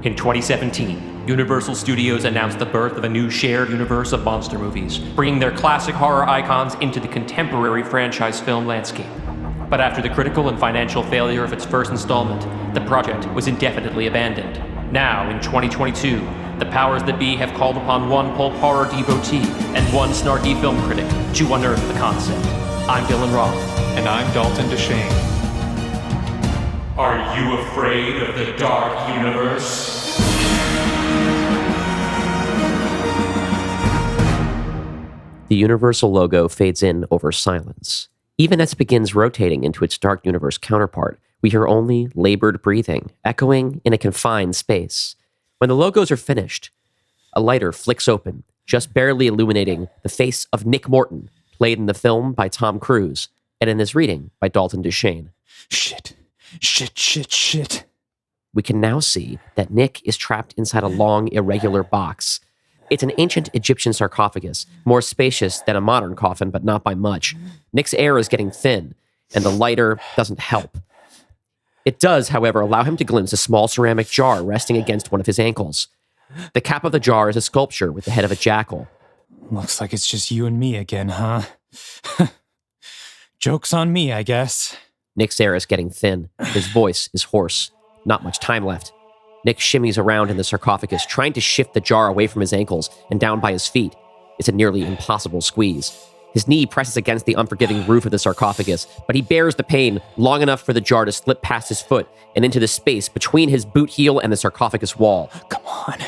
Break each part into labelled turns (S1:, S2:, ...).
S1: In 2017, Universal Studios announced the birth of a new shared universe of monster movies, bringing their classic horror icons into the contemporary franchise film landscape. But after the critical and financial failure of its first installment, the project was indefinitely abandoned. Now, in 2022, the powers that be have called upon one pulp horror devotee and one snarky film critic to unearth the concept. I'm Dylan Roth.
S2: And I'm Dalton DeShane.
S1: Are you afraid of the dark universe?
S3: The Universal logo fades in over silence. Even as it begins rotating into its dark universe counterpart, we hear only labored breathing, echoing in a confined space. When the logos are finished, a lighter flicks open, just barely illuminating the face of Nick Morton, played in the film by Tom Cruise, and in this reading by Dalton DeShane.
S2: Shit.
S3: We can now see that Nick is trapped inside a long, irregular box. It's an ancient Egyptian sarcophagus, more spacious than a modern coffin, but not by much. Nick's air is getting thin, and the lighter doesn't help. It does, however, allow him to glimpse a small ceramic jar resting against one of his ankles. The cap of the jar is a sculpture with the head of a jackal.
S2: Looks like it's just you and me again, huh? Joke's on me, I guess.
S3: Nick's air is getting thin. His voice is hoarse. Not much time left. Nick shimmies around in the sarcophagus, trying to shift the jar away from his ankles and down by his feet. It's a nearly impossible squeeze. His knee presses against the unforgiving roof of the sarcophagus, but he bears the pain long enough for the jar to slip past his foot and into the space between his boot heel and the sarcophagus wall.
S2: Come on.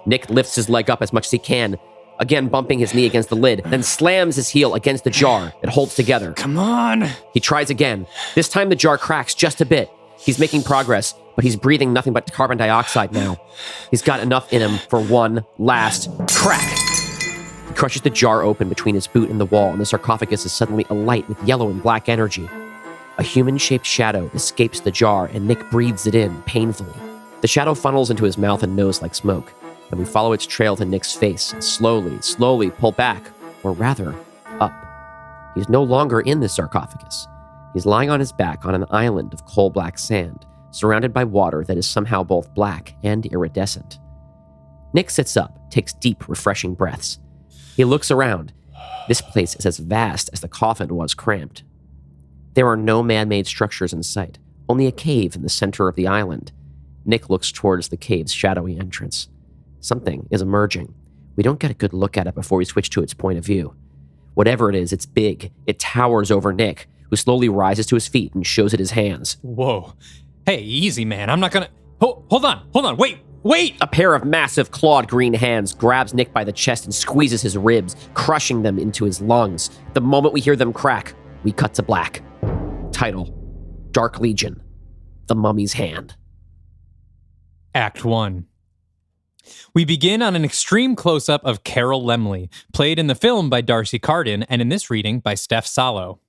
S3: Nick lifts his leg up as much as he can, again bumping his knee against the lid, then slams his heel against the jar. It holds together.
S2: Come on.
S3: He tries again. This time the jar cracks just a bit. He's making progress, but he's breathing nothing but carbon dioxide now. He's got enough in him for one last crack. He crushes the jar open between his boot and the wall, and the sarcophagus is suddenly alight with yellow and black energy. A human-shaped shadow escapes the jar, and Nick breathes it in painfully. The shadow funnels into his mouth and nose like smoke, and we follow its trail to Nick's face and slowly pull back, or rather, up. He's no longer in the sarcophagus. He's lying on his back on an island of coal-black sand, surrounded by water that is somehow both black and iridescent. Nick sits up, takes deep, refreshing breaths. He looks around. This place is as vast as the coffin was cramped. There are no man-made structures in sight, only a cave in the center of the island. Nick looks towards the cave's shadowy entrance. Something is emerging. We don't get a good look at it before we switch to its point of view. Whatever it is, it's big. It towers over Nick, who slowly rises to his feet and shows it his hands.
S2: Whoa. Hey, easy, man. I'm not gonna... Hold on. Wait!
S3: A pair of massive clawed green hands grabs Nick by the chest and squeezes his ribs, crushing them into his lungs. The moment we hear them crack, we cut to black. Title: Dark Legion. The Mummy's Hand.
S2: Act 1. We begin on an extreme close-up of Carol Lemley, played in the film by Darcy Carden and in this reading by Steph Salo.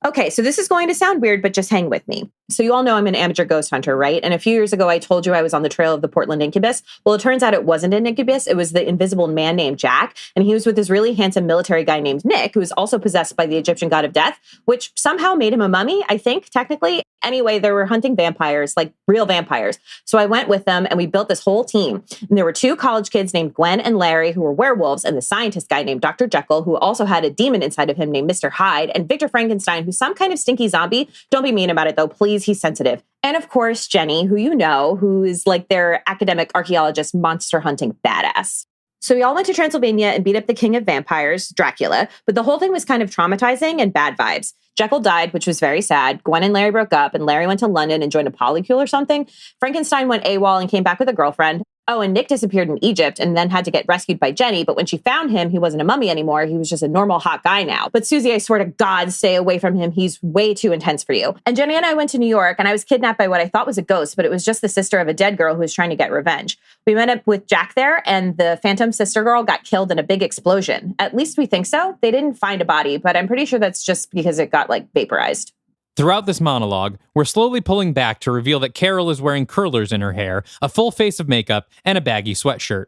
S4: Okay, so this is going to sound weird, but just hang with me. So you all know I'm an amateur ghost hunter, right? And a few years ago, I told you I was on the trail of the Portland incubus. Well, it turns out it wasn't an incubus. It was the invisible man named Jack. And he was with this really handsome military guy named Nick, who was also possessed by the Egyptian god of death, which somehow made him a mummy, I think, technically. Anyway, they were hunting vampires, like real vampires. So I went with them and we built this whole team. And there were two college kids named Gwen and Larry who were werewolves, and the scientist guy named Dr. Jekyll, who also had a demon inside of him named Mr. Hyde, and Victor Frankenstein, who's some kind of stinky zombie. Don't be mean about it, though. Please, he's sensitive. And of course, Jenny, who you know, who is like their academic archaeologist monster hunting badass. So we all went to Transylvania and beat up the king of vampires, Dracula, but the whole thing was kind of traumatizing and bad vibes. Jekyll died, which was very sad. Gwen and Larry broke up, and Larry went to London and joined a polycule or something. Frankenstein went AWOL and came back with a girlfriend. Oh, and Nick disappeared in Egypt and then had to get rescued by Jenny. But when she found him, he wasn't a mummy anymore. He was just a normal hot guy now. But Susie, I swear to God, stay away from him. He's way too intense for you. And Jenny and I went to New York, and I was kidnapped by what I thought was a ghost, but it was just the sister of a dead girl who was trying to get revenge. We met up with Jack there, and the phantom sister girl got killed in a big explosion. At least we think so. They didn't find a body, but I'm pretty sure that's just because it got vaporized.
S2: Throughout this monologue, we're slowly pulling back to reveal that Carol is wearing curlers in her hair, a full face of makeup, and a baggy sweatshirt.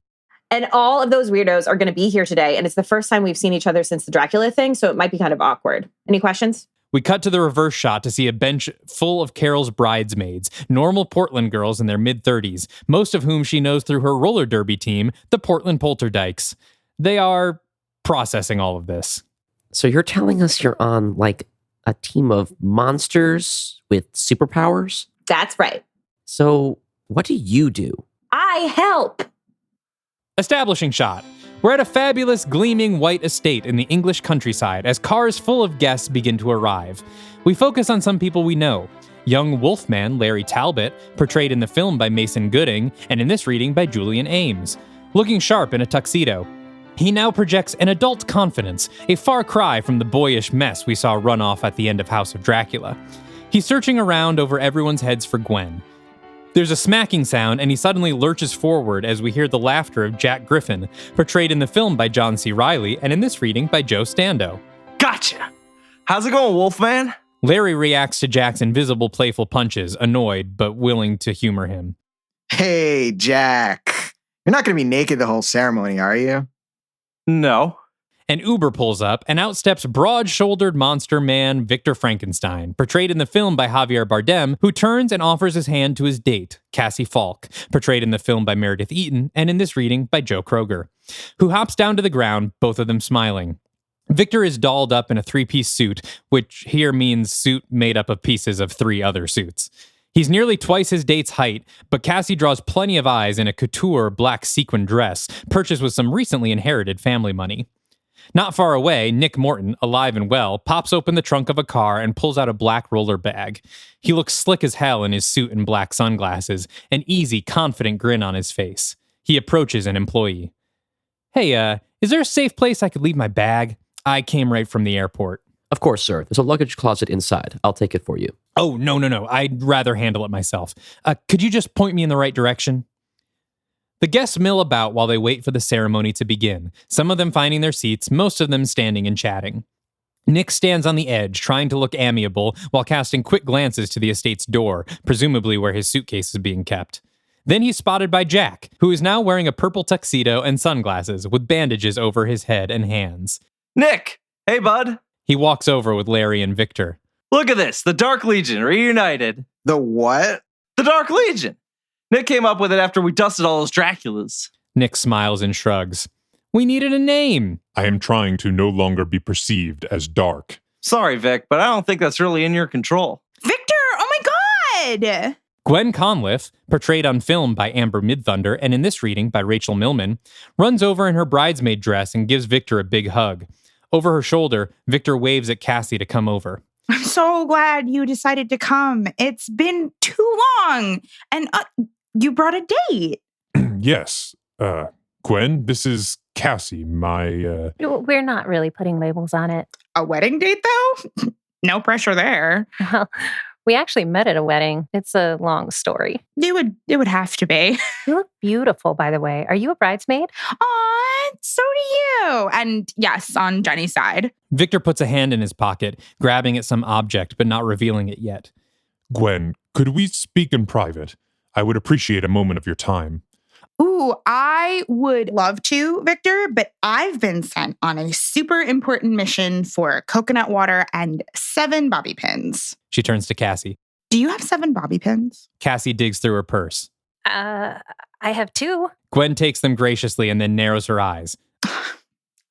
S4: And all of those weirdos are going to be here today, and it's the first time we've seen each other since the Dracula thing, so it might be kind of awkward. Any questions?
S2: We cut to the reverse shot to see a bench full of Carol's bridesmaids, normal Portland girls in their mid-30s, most of whom she knows through her roller derby team, the Portland Polterdykes. They are processing all of this.
S3: So you're telling us you're on, like, a team of monsters with superpowers?
S4: That's right.
S3: So what do you do?
S4: I help.
S2: Establishing shot. We're at a fabulous, gleaming white estate in the English countryside as cars full of guests begin to arrive. We focus on some people we know. Young wolfman Larry Talbot, portrayed in the film by Mason Gooding, and in this reading by Julian Ames. Looking sharp in a tuxedo. He now projects an adult confidence, a far cry from the boyish mess we saw run off at the end of House of Dracula. He's searching around over everyone's heads for Gwen. There's a smacking sound, and he suddenly lurches forward as we hear the laughter of Jack Griffin, portrayed in the film by John C. Reilly, and in this reading by Joe Stando.
S5: Gotcha! How's it going, Wolfman?
S2: Larry reacts to Jack's invisible playful punches, annoyed but willing to humor him.
S6: Hey, Jack. You're not going to be naked the whole ceremony, are you?
S5: No.
S2: An Uber pulls up, and out steps broad-shouldered monster man Victor Frankenstein, portrayed in the film by Javier Bardem, who turns and offers his hand to his date, Cassie Falk, portrayed in the film by Meredith Eaton, and in this reading by Joe Kroger, who hops down to the ground, both of them smiling. Victor is dolled up in a three-piece suit, which here means suit made up of pieces of three other suits. He's nearly twice his date's height, but Cassie draws plenty of eyes in a couture black sequin dress, purchased with some recently inherited family money. Not far away, Nick Morton, alive and well, pops open the trunk of a car and pulls out a black roller bag. He looks slick as hell in his suit and black sunglasses, an easy, confident grin on his face. He approaches an employee. Hey, is there a safe place I could leave my bag? I came right from the airport.
S3: Of course, sir. There's a luggage closet inside. I'll take it for you.
S2: Oh, no. I'd rather handle it myself. Could you just point me in the right direction? The guests mill about while they wait for the ceremony to begin, some of them finding their seats, most of them standing and chatting. Nick stands on the edge, trying to look amiable while casting quick glances to the estate's door, presumably where his suitcase is being kept. Then he's spotted by Jack, who is now wearing a purple tuxedo and sunglasses with bandages over his head and hands.
S5: Nick! Hey, bud.
S2: He walks over with Larry and Victor.
S5: Look at this. The Dark Legion reunited.
S6: The what?
S5: The Dark Legion! Nick came up with it after we dusted all those Draculas.
S2: Nick smiles and shrugs. We needed a name.
S7: I am trying to no longer be perceived as dark.
S5: Sorry, Vic, but I don't think that's really in your control.
S8: Victor! Oh my god!
S2: Gwen Conliffe, portrayed on film by Amber Midthunder and in this reading by Rachel Millman, runs over in her bridesmaid dress and gives Victor a big hug. Over her shoulder, Victor waves at Cassie to come over.
S8: I'm so glad you decided to come. It's been too long. And you brought a date.
S7: Yes. Gwen, this is Cassie, my,
S9: We're not really putting labels on it.
S8: A wedding date, though? No pressure there.
S9: Well, we actually met at a wedding. It's a long story.
S8: It would have to be.
S9: You look beautiful, by the way. Are you a bridesmaid?
S8: Aw, so do you. And yes, on Jenny's side.
S2: Victor puts a hand in his pocket, grabbing at some object but not revealing it yet.
S7: Gwen, could we speak in private? I would appreciate a moment of your time.
S8: Ooh, I would love to, Victor, but I've been sent on a super important mission for coconut water and 7 bobby pins.
S2: She turns to Cassie.
S8: Do you have 7 bobby pins?
S2: Cassie digs through her purse.
S9: I have 2.
S2: Gwen takes them graciously and then narrows her eyes.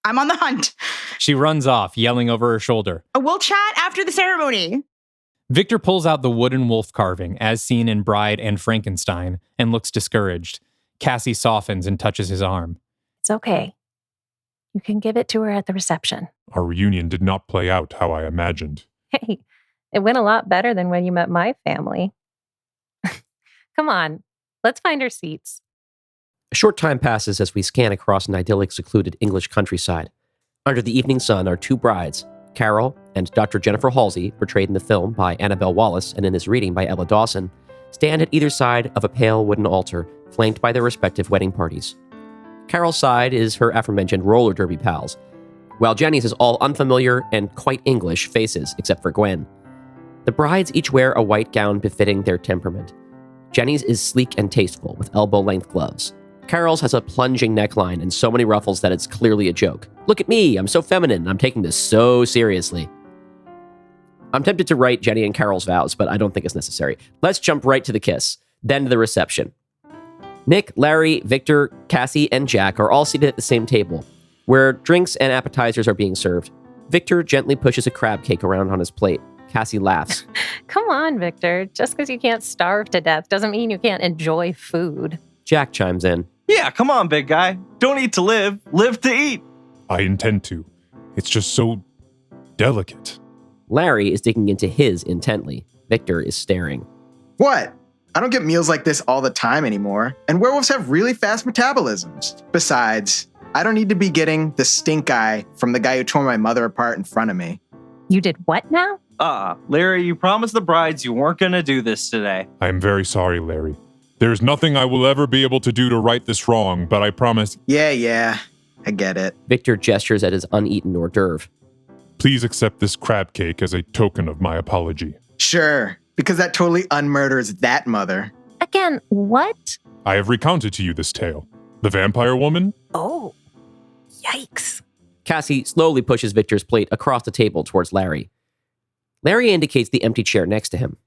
S8: I'm on the hunt.
S2: She runs off, yelling over her shoulder.
S8: We'll chat after the ceremony.
S2: Victor pulls out the wooden wolf carving, as seen in Bride and Frankenstein, and looks discouraged. Cassie softens and touches his arm.
S9: It's okay. You can give it to her at the reception.
S7: Our reunion did not play out how I imagined.
S9: Hey, it went a lot better than when you met my family. Come on, let's find our seats.
S3: A short time passes as we scan across an idyllic, secluded English countryside. Under the evening sun are 2 brides, Carol and Dr. Jennifer Halsey, portrayed in the film by Annabelle Wallace and in this reading by Ella Dawson, stand at either side of a pale wooden altar, flanked by their respective wedding parties. Carol's side is her aforementioned roller derby pals, while Jenny's is all unfamiliar and quite English faces, except for Gwen. The brides each wear a white gown befitting their temperament. Jenny's is sleek and tasteful, with elbow-length gloves. Carol's has a plunging neckline and so many ruffles that it's clearly a joke. Look at me, I'm so feminine, I'm taking this so seriously. I'm tempted to write Jenny and Carol's vows, but I don't think it's necessary. Let's jump right to the kiss, then to the reception. Nick, Larry, Victor, Cassie, and Jack are all seated at the same table, where drinks and appetizers are being served. Victor gently pushes a crab cake around on his plate. Cassie laughs.
S9: Come on, Victor. Just because you can't starve to death doesn't mean you can't enjoy food.
S3: Jack chimes in.
S5: Yeah, come on, big guy. Don't eat to live, live to eat.
S7: I intend to. It's just so delicate.
S3: Larry is digging into his intently. Victor is staring.
S6: What? I don't get meals like this all the time anymore. And werewolves have really fast metabolisms. Besides, I don't need to be getting the stink eye from the guy who tore my mother apart in front of me.
S9: You did what now?
S5: Larry, you promised the brides you weren't going to do this today.
S7: I am very sorry, Larry. There's nothing I will ever be able to do to right this wrong, but I promise.
S6: Yeah, I get it.
S3: Victor gestures at his uneaten hors d'oeuvre.
S7: Please accept this crab cake as a token of my apology.
S6: Sure, because that totally unmurders that mother.
S9: Again, what?
S7: I have recounted to you this tale. The vampire woman?
S9: Oh, yikes.
S3: Cassie slowly pushes Victor's plate across the table towards Larry. Larry indicates the empty chair next to him.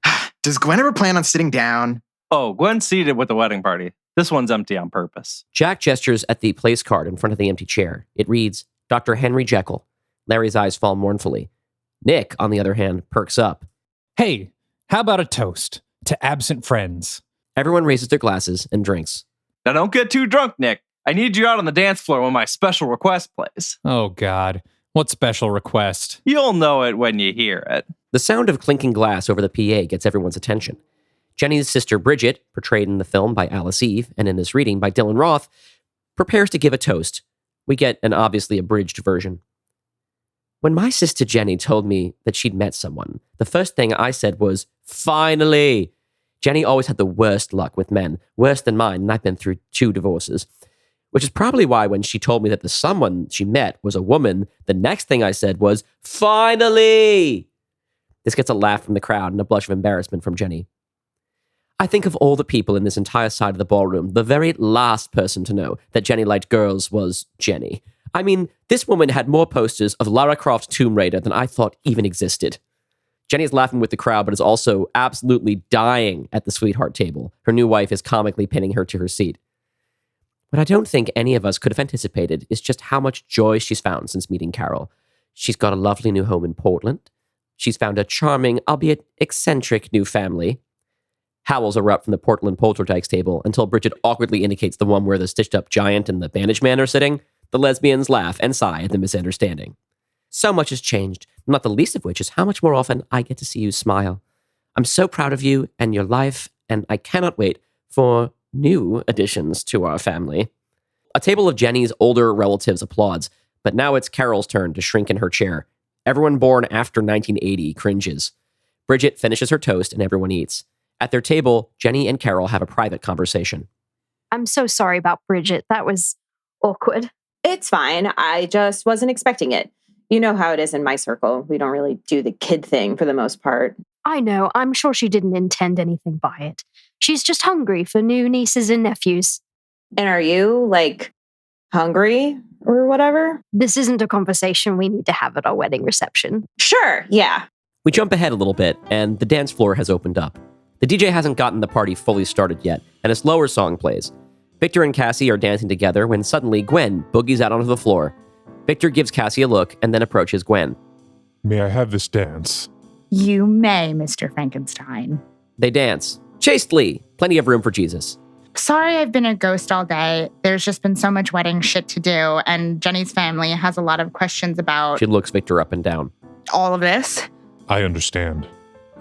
S6: Does Gwen ever plan on sitting down?
S5: Oh, Gwen's seated with the wedding party. This one's empty on purpose.
S3: Jack gestures at the place card in front of the empty chair. It reads, Dr. Henry Jekyll. Larry's eyes fall mournfully. Nick, on the other hand, perks up.
S2: Hey, how about a toast to absent friends?
S3: Everyone raises their glasses and drinks.
S5: Now don't get too drunk, Nick. I need you out on the dance floor when my special request plays.
S2: Oh, God. What special request?
S5: You'll know it when you hear it.
S3: The sound of clinking glass over the PA gets everyone's attention. Jenny's sister Bridget, portrayed in the film by Alice Eve and in this reading by Dylan Roth, prepares to give a toast. We get an obviously abridged version. When my sister Jenny told me that she'd met someone, the first thing I said was, finally! Jenny always had the worst luck with men, worse than mine, and I've been through 2 divorces. Which is probably why when she told me that the someone she met was a woman, the next thing I said was, finally! This gets a laugh from the crowd and a blush of embarrassment from Jenny. I think of all the people in this entire side of the ballroom, the very last person to know that Jenny liked girls was Jenny. I mean, this woman had more posters of Lara Croft's Tomb Raider than I thought even existed. Jenny is laughing with the crowd, but is also absolutely dying at the sweetheart table. Her new wife is comically pinning her to her seat. What I don't think any of us could have anticipated is just how much joy she's found since meeting Carol. She's got a lovely new home in Portland. She's found a charming, albeit eccentric, new family. Howls erupt from the Portland poltergeist table until Bridget awkwardly indicates the one where the stitched-up giant and the bandaged man are sitting. The lesbians laugh and sigh at the misunderstanding. So much has changed, not the least of which is how much more often I get to see you smile. I'm so proud of you and your life, and I cannot wait for new additions to our family. A table of Jenny's older relatives applauds, but now it's Carol's turn to shrink in her chair. Everyone born after 1980 cringes. Bridget finishes her toast and everyone eats. At their table, Jenny and Carol have a private conversation.
S10: I'm so sorry about Bridget. That was awkward.
S4: It's fine. I just wasn't expecting it. You know how it is in my circle. We don't really do the kid thing for the most part.
S10: I know. I'm sure she didn't intend anything by it. She's just hungry for new nieces and nephews.
S4: And are you, hungry or whatever?
S10: This isn't a conversation we need to have at our wedding reception.
S4: Sure, yeah.
S3: We jump ahead a little bit, and the dance floor has opened up. The DJ hasn't gotten the party fully started yet, and a slower song plays. Victor and Cassie are dancing together when suddenly Gwen boogies out onto the floor. Victor gives Cassie a look and then approaches Gwen.
S7: May I have this dance?
S8: You may, Mr. Frankenstein.
S3: They dance. Chastely. Plenty of room for Jesus.
S8: Sorry I've been a ghost all day. There's just been so much wedding shit to do, and Jenny's family has a lot of questions about
S3: She looks Victor up and down.
S8: all of this.
S7: I understand.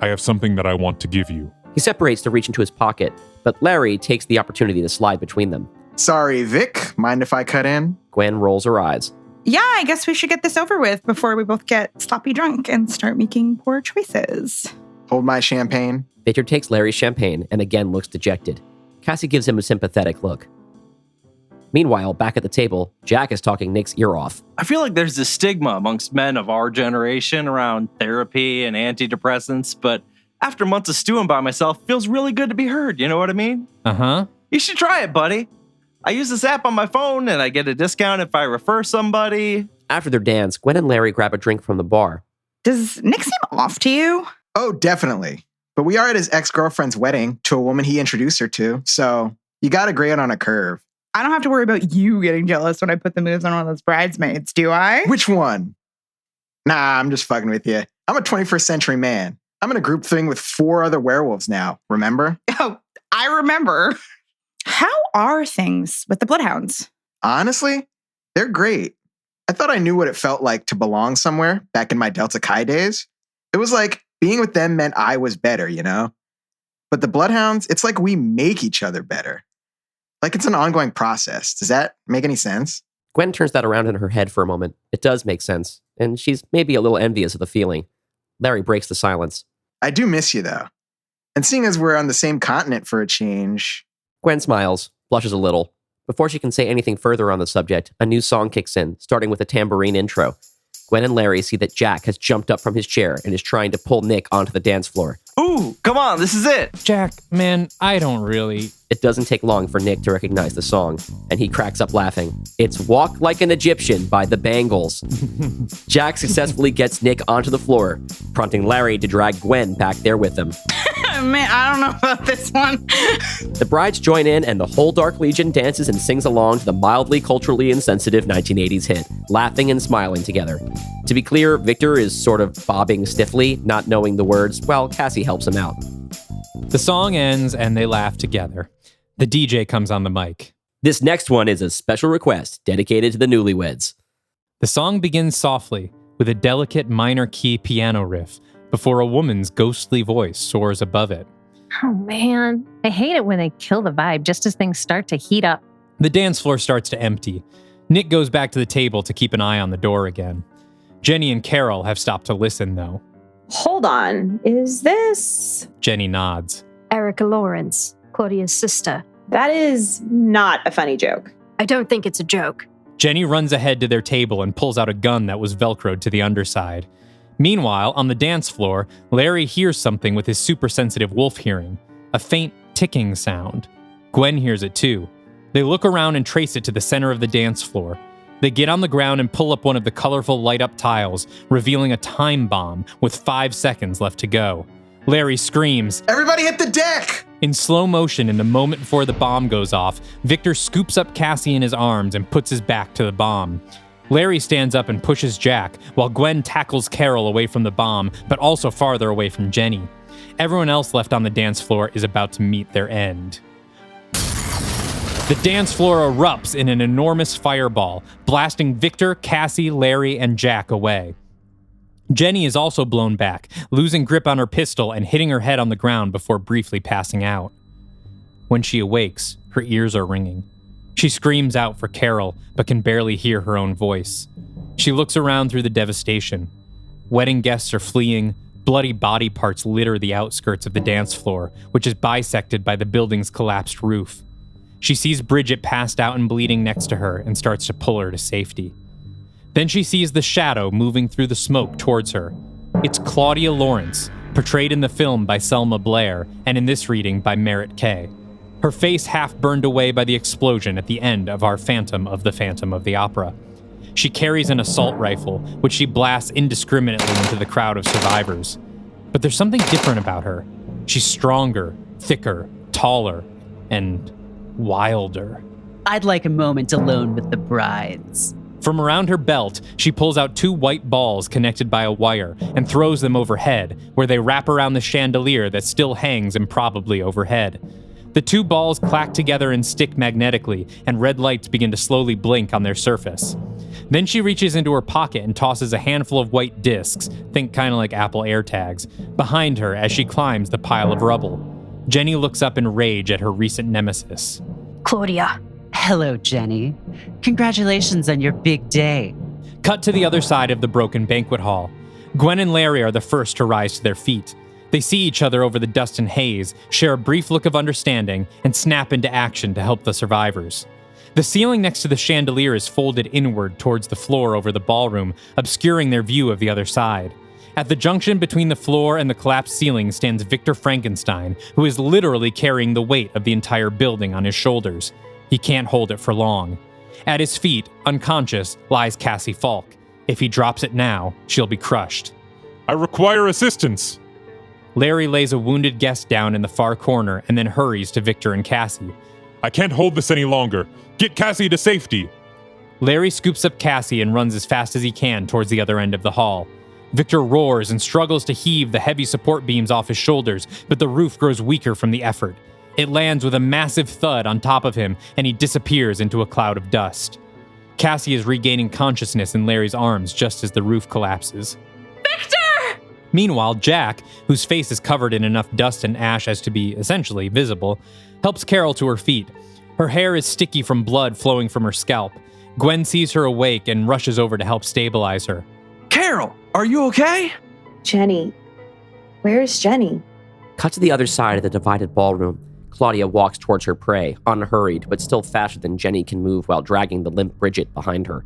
S7: I have something that I want to give you.
S3: He separates to reach into his pocket, but Larry takes the opportunity to slide between them.
S6: Sorry, Vic. Mind if I cut in?
S3: Gwen rolls her eyes.
S8: Yeah, I guess we should get this over with before we both get sloppy drunk and start making poor choices.
S6: Hold my champagne.
S3: Victor takes Larry's champagne and again looks dejected. Cassie gives him a sympathetic look. Meanwhile, back at the table, Jack is talking Nick's ear off.
S5: I feel like there's this stigma amongst men of our generation around therapy and antidepressants, but after months of stewing by myself, feels really good to be heard, you know what I mean?
S2: Uh-huh.
S5: You should try it, buddy. I use this app on my phone and I get a discount if I refer somebody.
S3: After their dance, Gwen and Larry grab a drink from the bar.
S8: Does Nick seem off to you?
S6: Oh, definitely. But we are at his ex-girlfriend's wedding to a woman he introduced her to, so you gotta grade on a curve.
S8: I don't have to worry about you getting jealous when I put the moves on one of those bridesmaids, do I?
S6: Which one? Nah, I'm just fucking with you. I'm a 21st century man. I'm in a group thing with 4 other werewolves now, remember?
S8: Oh, I remember. How are things with the Bloodhounds?
S6: Honestly, they're great. I thought I knew what it felt like to belong somewhere back in my Delta Chi days. It was like being with them meant I was better, you know? But the Bloodhounds, it's like we make each other better. Like it's an ongoing process. Does that make any sense?
S3: Gwen turns that around in her head for a moment. It does make sense, and she's maybe a little envious of the feeling. Larry breaks the silence.
S6: I do miss you, though. And seeing as we're on the same continent for a change...
S3: Gwen smiles, blushes a little. Before she can say anything further on the subject, a new song kicks in, starting with a tambourine intro. Gwen and Larry see that Jack has jumped up from his chair and is trying to pull Nick onto the dance floor.
S5: Ooh, come on, this is it.
S2: Jack, man, I don't really...
S3: It doesn't take long for Nick to recognize the song, and he cracks up laughing. It's Walk Like an Egyptian by the Bangles. Jack successfully gets Nick onto the floor, prompting Larry to drag Gwen back there with him.
S8: Man, I don't know about this one.
S3: The brides join in, and the whole Dark Legion dances and sings along to the mildly culturally insensitive 1980s hit, laughing and smiling together. To be clear, Victor is sort of bobbing stiffly, not knowing the words, while Cassie helps him out.
S2: The song ends, and they laugh together. The DJ comes on the mic.
S3: This next one is a special request dedicated to the newlyweds.
S2: The song begins softly, with a delicate minor key piano riff, before a woman's ghostly voice soars above it.
S9: Oh man, I hate it when they kill the vibe just as things start to heat up.
S2: The dance floor starts to empty. Nick goes back to the table to keep an eye on the door again. Jenny and Carol have stopped to listen, though.
S4: Hold on. Is this...
S2: Jenny nods.
S10: Erica Lawrence, Claudia's sister.
S4: That is not a funny joke.
S10: I don't think it's a joke.
S2: Jenny runs ahead to their table and pulls out a gun that was Velcroed to the underside. Meanwhile, on the dance floor, Larry hears something with his super-sensitive wolf hearing, a faint ticking sound. Gwen hears it too. They look around and trace it to the center of the dance floor. They get on the ground and pull up one of the colorful light-up tiles, revealing a time bomb with 5 seconds left to go. Larry screams,
S6: "Everybody hit the deck!"
S2: In slow motion, in the moment before the bomb goes off, Victor scoops up Cassie in his arms and puts his back to the bomb. Larry stands up and pushes Jack, while Gwen tackles Carol away from the bomb, but also farther away from Jenny. Everyone else left on the dance floor is about to meet their end. The dance floor erupts in an enormous fireball, blasting Victor, Cassie, Larry, and Jack away. Jenny is also blown back, losing grip on her pistol and hitting her head on the ground before briefly passing out. When she awakes, her ears are ringing. She screams out for Carol, but can barely hear her own voice. She looks around through the devastation. Wedding guests are fleeing. Bloody body parts litter the outskirts of the dance floor, which is bisected by the building's collapsed roof. She sees Bridget passed out and bleeding next to her and starts to pull her to safety. Then she sees the shadow moving through the smoke towards her. It's Claudia Lawrence, portrayed in the film by Selma Blair, and in this reading by Merritt Kay. Her face half burned away by the explosion at the end of our Phantom of the Opera. She carries an assault rifle, which she blasts indiscriminately into the crowd of survivors. But there's something different about her. She's stronger, thicker, taller, and wilder.
S11: I'd like a moment alone with the brides.
S2: From around her belt, she pulls out 2 white balls connected by a wire and throws them overhead, where they wrap around the chandelier that still hangs improbably overhead. The 2 balls clack together and stick magnetically, and red lights begin to slowly blink on their surface. Then she reaches into her pocket and tosses a handful of white discs, think kind of like Apple AirTags, behind her as she climbs the pile of rubble. Jenny looks up in rage at her recent nemesis.
S10: Claudia.
S11: Hello, Jenny. Congratulations on your big day.
S2: Cut to the other side of the broken banquet hall. Gwen and Larry are the first to rise to their feet. They see each other over the dust and haze, share a brief look of understanding, and snap into action to help the survivors. The ceiling next to the chandelier is folded inward towards the floor over the ballroom, obscuring their view of the other side. At the junction between the floor and the collapsed ceiling stands Victor Frankenstein, who is literally carrying the weight of the entire building on his shoulders. He can't hold it for long. At his feet, unconscious, lies Cassie Falk. If he drops it now, she'll be crushed.
S7: I require assistance.
S2: Larry lays a wounded guest down in the far corner and then hurries to Victor and Cassie.
S7: I can't hold this any longer. Get Cassie to safety.
S2: Larry scoops up Cassie and runs as fast as he can towards the other end of the hall. Victor roars and struggles to heave the heavy support beams off his shoulders, but the roof grows weaker from the effort. It lands with a massive thud on top of him, and he disappears into a cloud of dust. Cassie is regaining consciousness in Larry's arms just as the roof collapses.
S9: Victor!
S2: Meanwhile, Jack, whose face is covered in enough dust and ash as to be essentially visible, helps Carol to her feet. Her hair is sticky from blood flowing from her scalp. Gwen sees her awake and rushes over to help stabilize her.
S5: Carol, are you okay?
S4: Jenny. Where is Jenny?
S3: Cut to the other side of the divided ballroom. Claudia walks towards her prey, unhurried, but still faster than Jenny can move while dragging the limp Bridget behind her.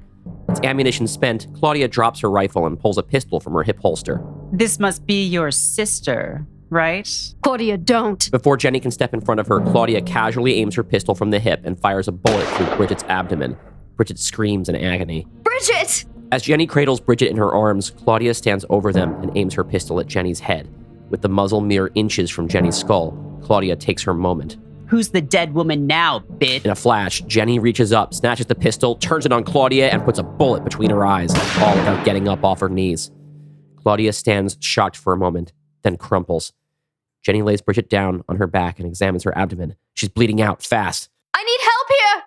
S3: Its ammunition spent, Claudia drops her rifle and pulls a pistol from her hip holster.
S11: This must be your sister, right?
S10: Claudia, don't.
S3: Before Jenny can step in front of her, Claudia casually aims her pistol from the hip and fires a bullet through Bridget's abdomen. Bridget screams in agony.
S10: Bridget!
S3: As Jenny cradles Bridget in her arms, Claudia stands over them and aims her pistol at Jenny's head. With the muzzle mere inches from Jenny's skull, Claudia takes her moment.
S11: Who's the dead woman now, bitch?
S3: In a flash, Jenny reaches up, snatches the pistol, turns it on Claudia, and puts a bullet between her eyes, all without getting up off her knees. Claudia stands shocked for a moment, then crumples. Jenny lays Bridget down on her back and examines her abdomen. She's bleeding out fast.
S10: I need help here!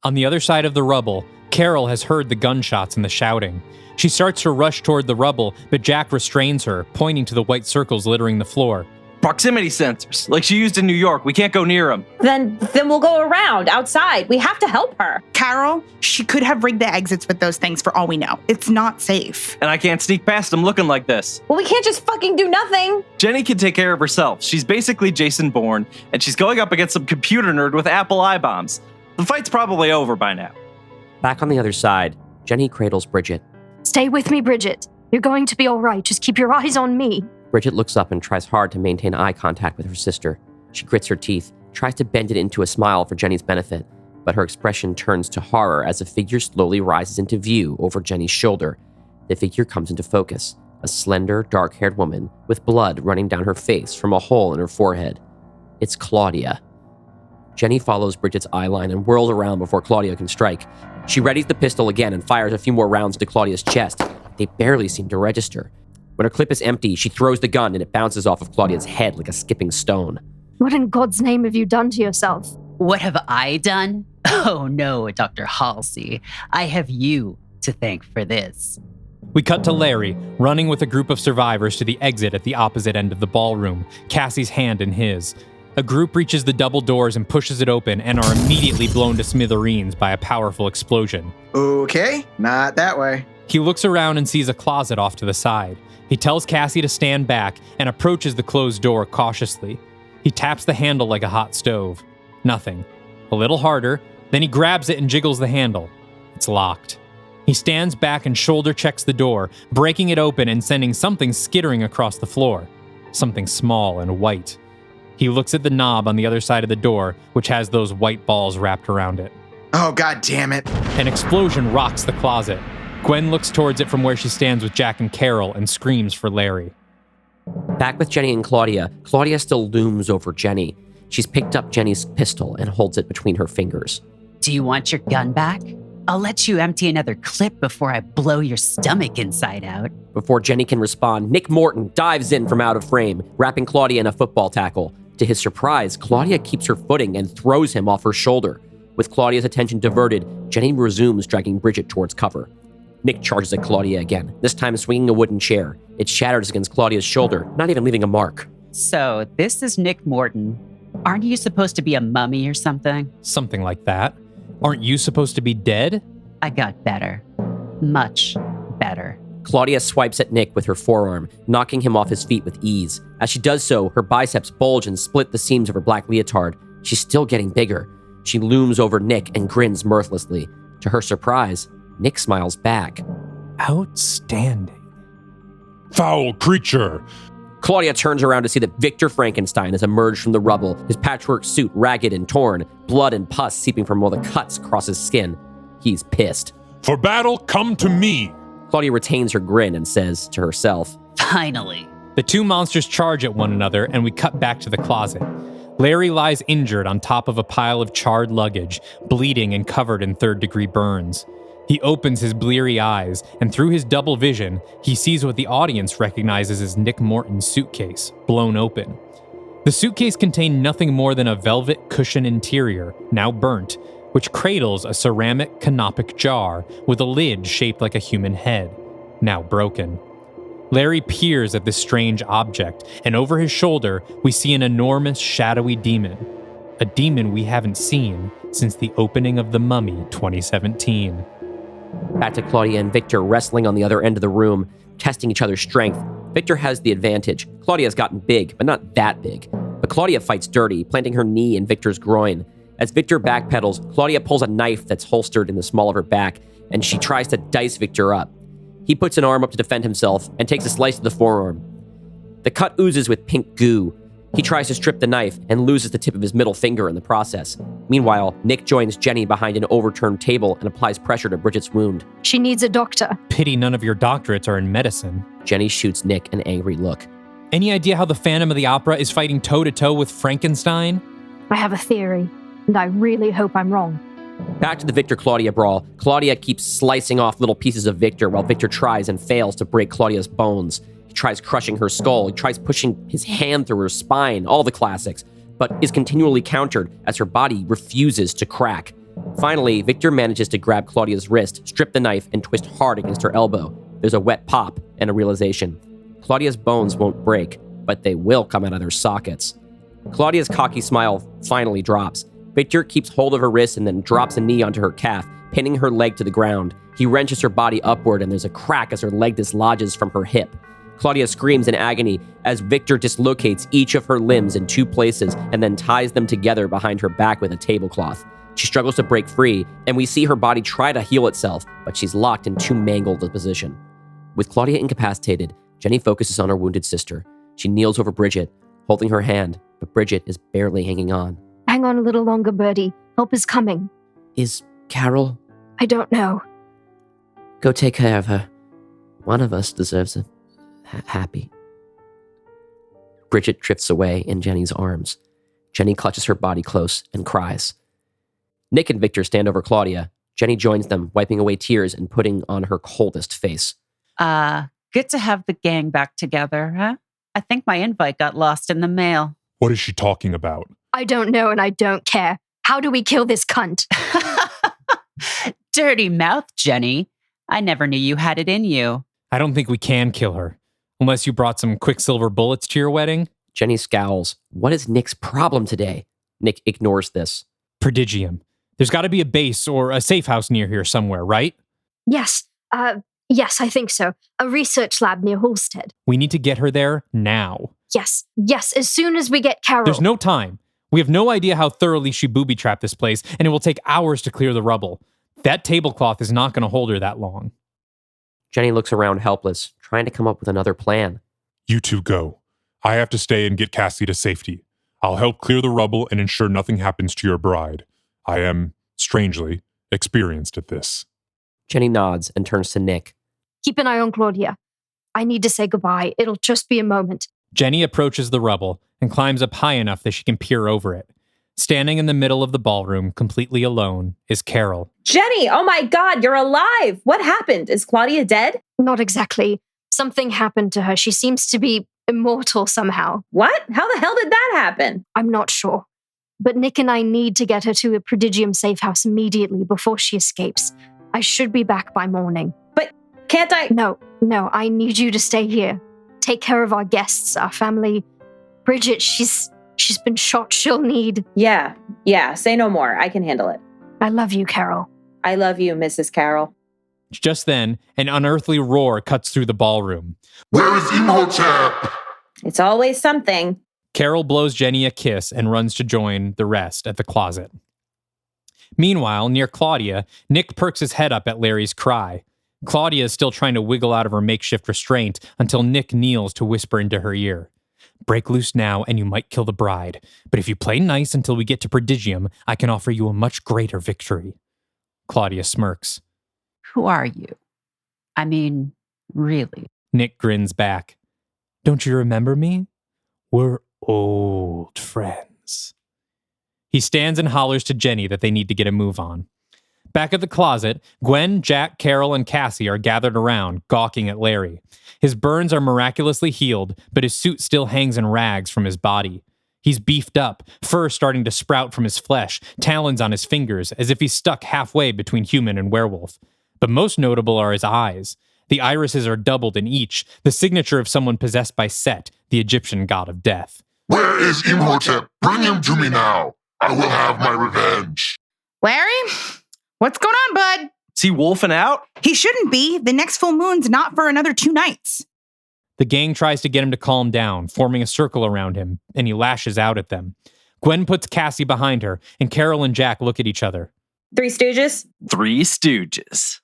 S2: On the other side of the rubble, Carol has heard the gunshots and the shouting. She starts to rush toward the rubble, but Jack restrains her, pointing to the white circles littering the floor.
S5: Proximity sensors, like she used in New York. We can't go near them.
S4: Then we'll go around outside. We have to help her.
S8: Carol, she could have rigged the exits with those things for all we know. It's not safe.
S5: And I can't sneak past them looking like this.
S4: Well, we can't just fucking do nothing.
S5: Jenny can take care of herself. She's basically Jason Bourne, and she's going up against some computer nerd with Apple I-bombs. The fight's probably over by now.
S3: Back on the other side, Jenny cradles Bridget.
S10: Stay with me, Bridget. You're going to be all right. Just keep your eyes on me.
S3: Bridget looks up and tries hard to maintain eye contact with her sister. She grits her teeth, tries to bend it into a smile for Jenny's benefit, but her expression turns to horror as a figure slowly rises into view over Jenny's shoulder. The figure comes into focus, a slender, dark-haired woman with blood running down her face from a hole in her forehead. It's Claudia. Jenny follows Bridget's eye line and whirls around before Claudia can strike. She readies the pistol again and fires a few more rounds into Claudia's chest. They barely seem to register. When her clip is empty, she throws the gun and it bounces off of Claudia's head like a skipping stone.
S10: What in God's name have you done to yourself?
S11: What have I done? Oh no, Dr. Halsey. I have you to thank for this.
S2: We cut to Larry, running with a group of survivors to the exit at the opposite end of the ballroom, Cassie's hand in his. A group reaches the double doors and pushes it open and are immediately blown to smithereens by a powerful explosion.
S6: Okay, not that way.
S2: He looks around and sees a closet off to the side. He tells Cassie to stand back and approaches the closed door cautiously. He taps the handle like a hot stove. Nothing. A little harder, then he grabs it and jiggles the handle. It's locked. He stands back and shoulder checks the door, breaking it open and sending something skittering across the floor. Something small and white. He looks at the knob on the other side of the door, which has those white balls wrapped around it.
S6: Oh, god damn it.
S2: An explosion rocks the closet. Gwen looks towards it from where she stands with Jack and Carol and screams for Larry.
S3: Back with Jenny and Claudia, Claudia still looms over Jenny. She's picked up Jenny's pistol and holds it between her fingers.
S11: Do you want your gun back? I'll let you empty another clip before I blow your stomach inside out.
S3: Before Jenny can respond, Nick Morton dives in from out of frame, wrapping Claudia in a football tackle. To his surprise, Claudia keeps her footing and throws him off her shoulder. With Claudia's attention diverted, Jenny resumes dragging Bridget towards cover. Nick charges at Claudia again, this time swinging a wooden chair. It shatters against Claudia's shoulder, not even leaving a mark.
S11: So, this is Nick Morton. Aren't you supposed to be a mummy or something?
S2: Something like that. Aren't you supposed to be dead?
S11: I got better. Much better.
S3: Claudia swipes at Nick with her forearm, knocking him off his feet with ease. As she does so, her biceps bulge and split the seams of her black leotard. She's still getting bigger. She looms over Nick and grins mirthlessly. To her surprise, Nick smiles back.
S2: Outstanding.
S7: Foul creature!
S3: Claudia turns around to see that Victor Frankenstein has emerged from the rubble, his patchwork suit ragged and torn, blood and pus seeping from all the cuts across his skin. He's pissed.
S7: For battle, come to me!
S3: Claudia retains her grin and says to herself,
S11: Finally.
S2: The two monsters charge at one another, and we cut back to the closet. Larry lies injured on top of a pile of charred luggage, bleeding and covered in third-degree burns. He opens his bleary eyes, and through his double vision, he sees what the audience recognizes as Nick Morton's suitcase, blown open. The suitcase contained nothing more than a velvet cushion interior, now burnt, which cradles a ceramic canopic jar with a lid shaped like a human head, now broken. Larry peers at this strange object, and over his shoulder, we see an enormous shadowy demon. A demon we haven't seen since the opening of The Mummy 2017.
S3: Back to Claudia and Victor wrestling on the other end of the room, testing each other's strength. Victor has the advantage. Claudia's gotten big, but not that big. But Claudia fights dirty, planting her knee in Victor's groin. As Victor backpedals, Claudia pulls a knife that's holstered in the small of her back, and she tries to dice Victor up. He puts an arm up to defend himself and takes a slice to the forearm. The cut oozes with pink goo. He tries to strip the knife and loses the tip of his middle finger in the process. Meanwhile, Nick joins Jenny behind an overturned table and applies pressure to Bridget's wound.
S10: She needs a doctor.
S2: Pity none of your doctorates are in medicine.
S3: Jenny shoots Nick an angry look.
S2: Any idea how the Phantom of the Opera is fighting toe-to-toe with Frankenstein?
S10: I have a theory, and I really hope I'm wrong.
S3: Back to the Victor-Claudia brawl. Claudia keeps slicing off little pieces of Victor while Victor tries and fails to break Claudia's bones. He tries crushing her skull. He tries pushing his hand through her spine, all the classics, but is continually countered as her body refuses to crack. Finally, Victor manages to grab Claudia's wrist, strip the knife, and twist hard against her elbow. There's a wet pop and a realization. Claudia's bones won't break, but they will come out of their sockets. Claudia's cocky smile finally drops. Victor keeps hold of her wrist and then drops a knee onto her calf, pinning her leg to the ground. He wrenches her body upward, and there's a crack as her leg dislodges from her hip. Claudia screams in agony as Victor dislocates each of her limbs in two places and then ties them together behind her back with a tablecloth. She struggles to break free, and we see her body try to heal itself, but she's locked in too mangled a position. With Claudia incapacitated, Jenny focuses on her wounded sister. She kneels over Bridget, holding her hand, but Bridget is barely hanging on.
S10: Hang on a little longer, Birdie. Help is coming.
S3: Is Carol?
S10: I don't know.
S3: Go take care of her. One of us deserves a happy. Bridget drifts away in Jenny's arms. Jenny clutches her body close and cries. Nick and Victor stand over Claudia. Jenny joins them, wiping away tears and putting on her coldest face.
S11: Good to have the gang back together, huh? I think my invite got lost in the mail.
S7: What is she talking about?
S10: I don't know and I don't care. How do we kill this cunt?
S11: Dirty mouth, Jenny. I never knew you had it in you.
S2: I don't think we can kill her. Unless you brought some Quicksilver bullets to your wedding?
S3: Jenny scowls. What is Nick's problem today? Nick ignores this.
S2: Prodigium. There's got to be a base or a safe house near here somewhere, right?
S10: Yes. Yes, I think so. A research lab near Halstead.
S2: We need to get her there now.
S10: Yes, as soon as we get Carol.
S2: There's no time. We have no idea how thoroughly she booby-trapped this place, and it will take hours to clear the rubble. That tablecloth is not going to hold her that long.
S3: Jenny looks around helpless, trying to come up with another plan.
S7: You two go. I have to stay and get Cassie to safety. I'll help clear the rubble and ensure nothing happens to your bride. I am, strangely, experienced at this.
S3: Jenny nods and turns to Nick.
S10: Keep an eye on Claudia. I need to say goodbye. It'll just be a moment.
S2: Jenny approaches the rubble and climbs up high enough that she can peer over it. Standing in the middle of the ballroom, completely alone, is Carol.
S4: Jenny, oh my God, you're alive. What happened? Is Claudia dead?
S10: Not exactly. Something happened to her. She seems to be immortal somehow.
S4: What? How the hell did that happen?
S10: I'm not sure. But Nick and I need to get her to a Prodigium safe house immediately before she escapes. I should be back by morning.
S4: But can't I?
S10: No, I need you to stay here. Take care of our guests, our family. Bridget, she's been shot. She'll need...
S4: Yeah, say no more. I can handle it.
S10: I love you, Carol.
S4: I love you, Mrs. Carol.
S2: Just then, an unearthly roar cuts through the ballroom.
S12: Where is Imhotep?
S4: It's always something.
S2: Carol blows Jenny a kiss and runs to join the rest at the closet. Meanwhile, near Claudia, Nick perks his head up at Larry's cry. Claudia is still trying to wiggle out of her makeshift restraint until Nick kneels to whisper into her ear. Break loose now and you might kill the bride. But if you play nice until we get to Prodigium, I can offer you a much greater victory. Claudia smirks.
S11: Who are you? I mean, really?
S2: Nick grins back. Don't you remember me? We're old friends. He stands and hollers to Jenny that they need to get a move on. Back at the closet, Gwen, Jack, Carol, and Cassie are gathered around, gawking at Larry. His burns are miraculously healed, but his suit still hangs in rags from his body. He's beefed up, fur starting to sprout from his flesh, talons on his fingers, as if he's stuck halfway between human and werewolf. But most notable are his eyes. The irises are doubled in each, the signature of someone possessed by Set, the Egyptian god of death.
S12: Where is Imhotep? Bring him to me now. I will have my revenge.
S8: Larry, what's going on, bud?
S5: Is he wolfing out?
S8: He shouldn't be. The next full moon's not for another 2 nights.
S2: The gang tries to get him to calm down, forming a circle around him, and he lashes out at them. Gwen puts Cassie behind her, and Carol and Jack look at each other.
S4: Three Stooges?
S5: 3 Stooges.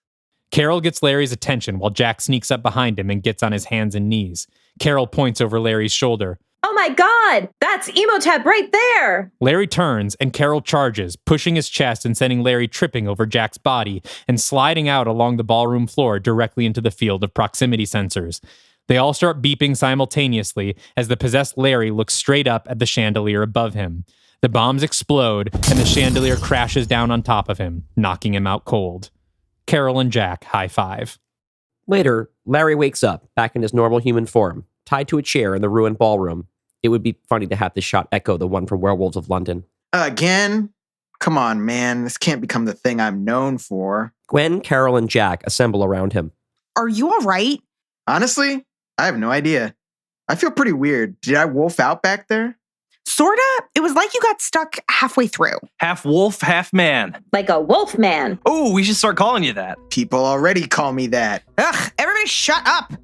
S2: Carol gets Larry's attention while Jack sneaks up behind him and gets on his hands and knees. Carol points over Larry's shoulder.
S4: Oh my God, that's Imhotep right there.
S2: Larry turns and Carol charges, pushing his chest and sending Larry tripping over Jack's body and sliding out along the ballroom floor directly into the field of proximity sensors. They all start beeping simultaneously as the possessed Larry looks straight up at the chandelier above him. The bombs explode and the chandelier crashes down on top of him, knocking him out cold. Carol and Jack high five.
S3: Later, Larry wakes up, back in his normal human form, tied to a chair in the ruined ballroom. It would be funny to have this shot echo the one from Werewolves of London.
S6: Again? Come on, man. This can't become the thing I'm known for.
S3: Gwen, Carol, and Jack assemble around him.
S8: Are you all right?
S6: Honestly, I have no idea. I feel pretty weird. Did I wolf out back there?
S8: Sorta. It was like you got stuck halfway through.
S5: Half wolf, half man.
S4: Like a wolf man.
S5: Oh, we should start calling you that.
S6: People already call me that.
S8: Ugh, everybody shut up.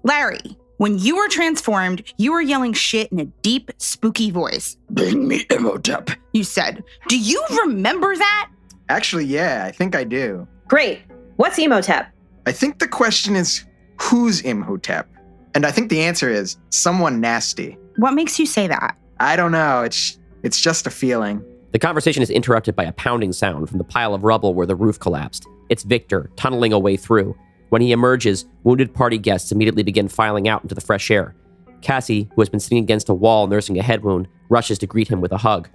S8: Larry, when you were transformed, you were yelling shit in a deep, spooky voice. Bring me Imhotep, you said. Do you remember that?
S6: Actually, yeah, I think I do.
S4: Great. What's Imhotep?
S6: I think the question is, who's Imhotep? And I think the answer is someone nasty.
S8: What makes you say that?
S6: I don't know. It's just a feeling.
S3: The conversation is interrupted by a pounding sound from the pile of rubble where the roof collapsed. It's Victor, tunneling a way through. When he emerges, wounded party guests immediately begin filing out into the fresh air. Cassie, who has been sitting against a wall nursing a head wound, rushes to greet him with a hug.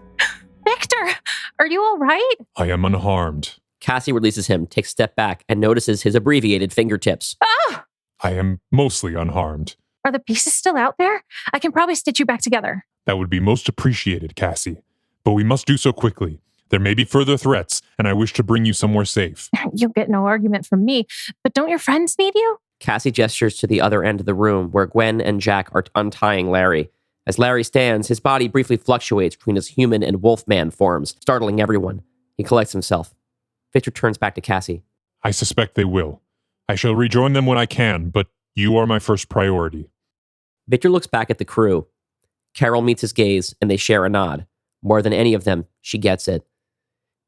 S9: Victor, are you all right?
S7: I am unharmed.
S3: Cassie releases him, takes a step back, and notices his abbreviated fingertips.
S9: Ah!
S7: I am mostly unharmed.
S9: Are the pieces still out there? I can probably stitch you back together.
S7: That would be most appreciated, Cassie. But we must do so quickly. There may be further threats, and I wish to bring you somewhere safe.
S9: You'll get no argument from me, but don't your friends need you?
S3: Cassie gestures to the other end of the room where Gwen and Jack are untying Larry. As Larry stands, his body briefly fluctuates between his human and wolfman forms, startling everyone. He collects himself. Victor turns back to Cassie.
S7: I suspect they will. I shall rejoin them when I can, but you are my first priority.
S3: Victor looks back at the crew. Carol meets his gaze, and they share a nod. More than any of them, she gets it.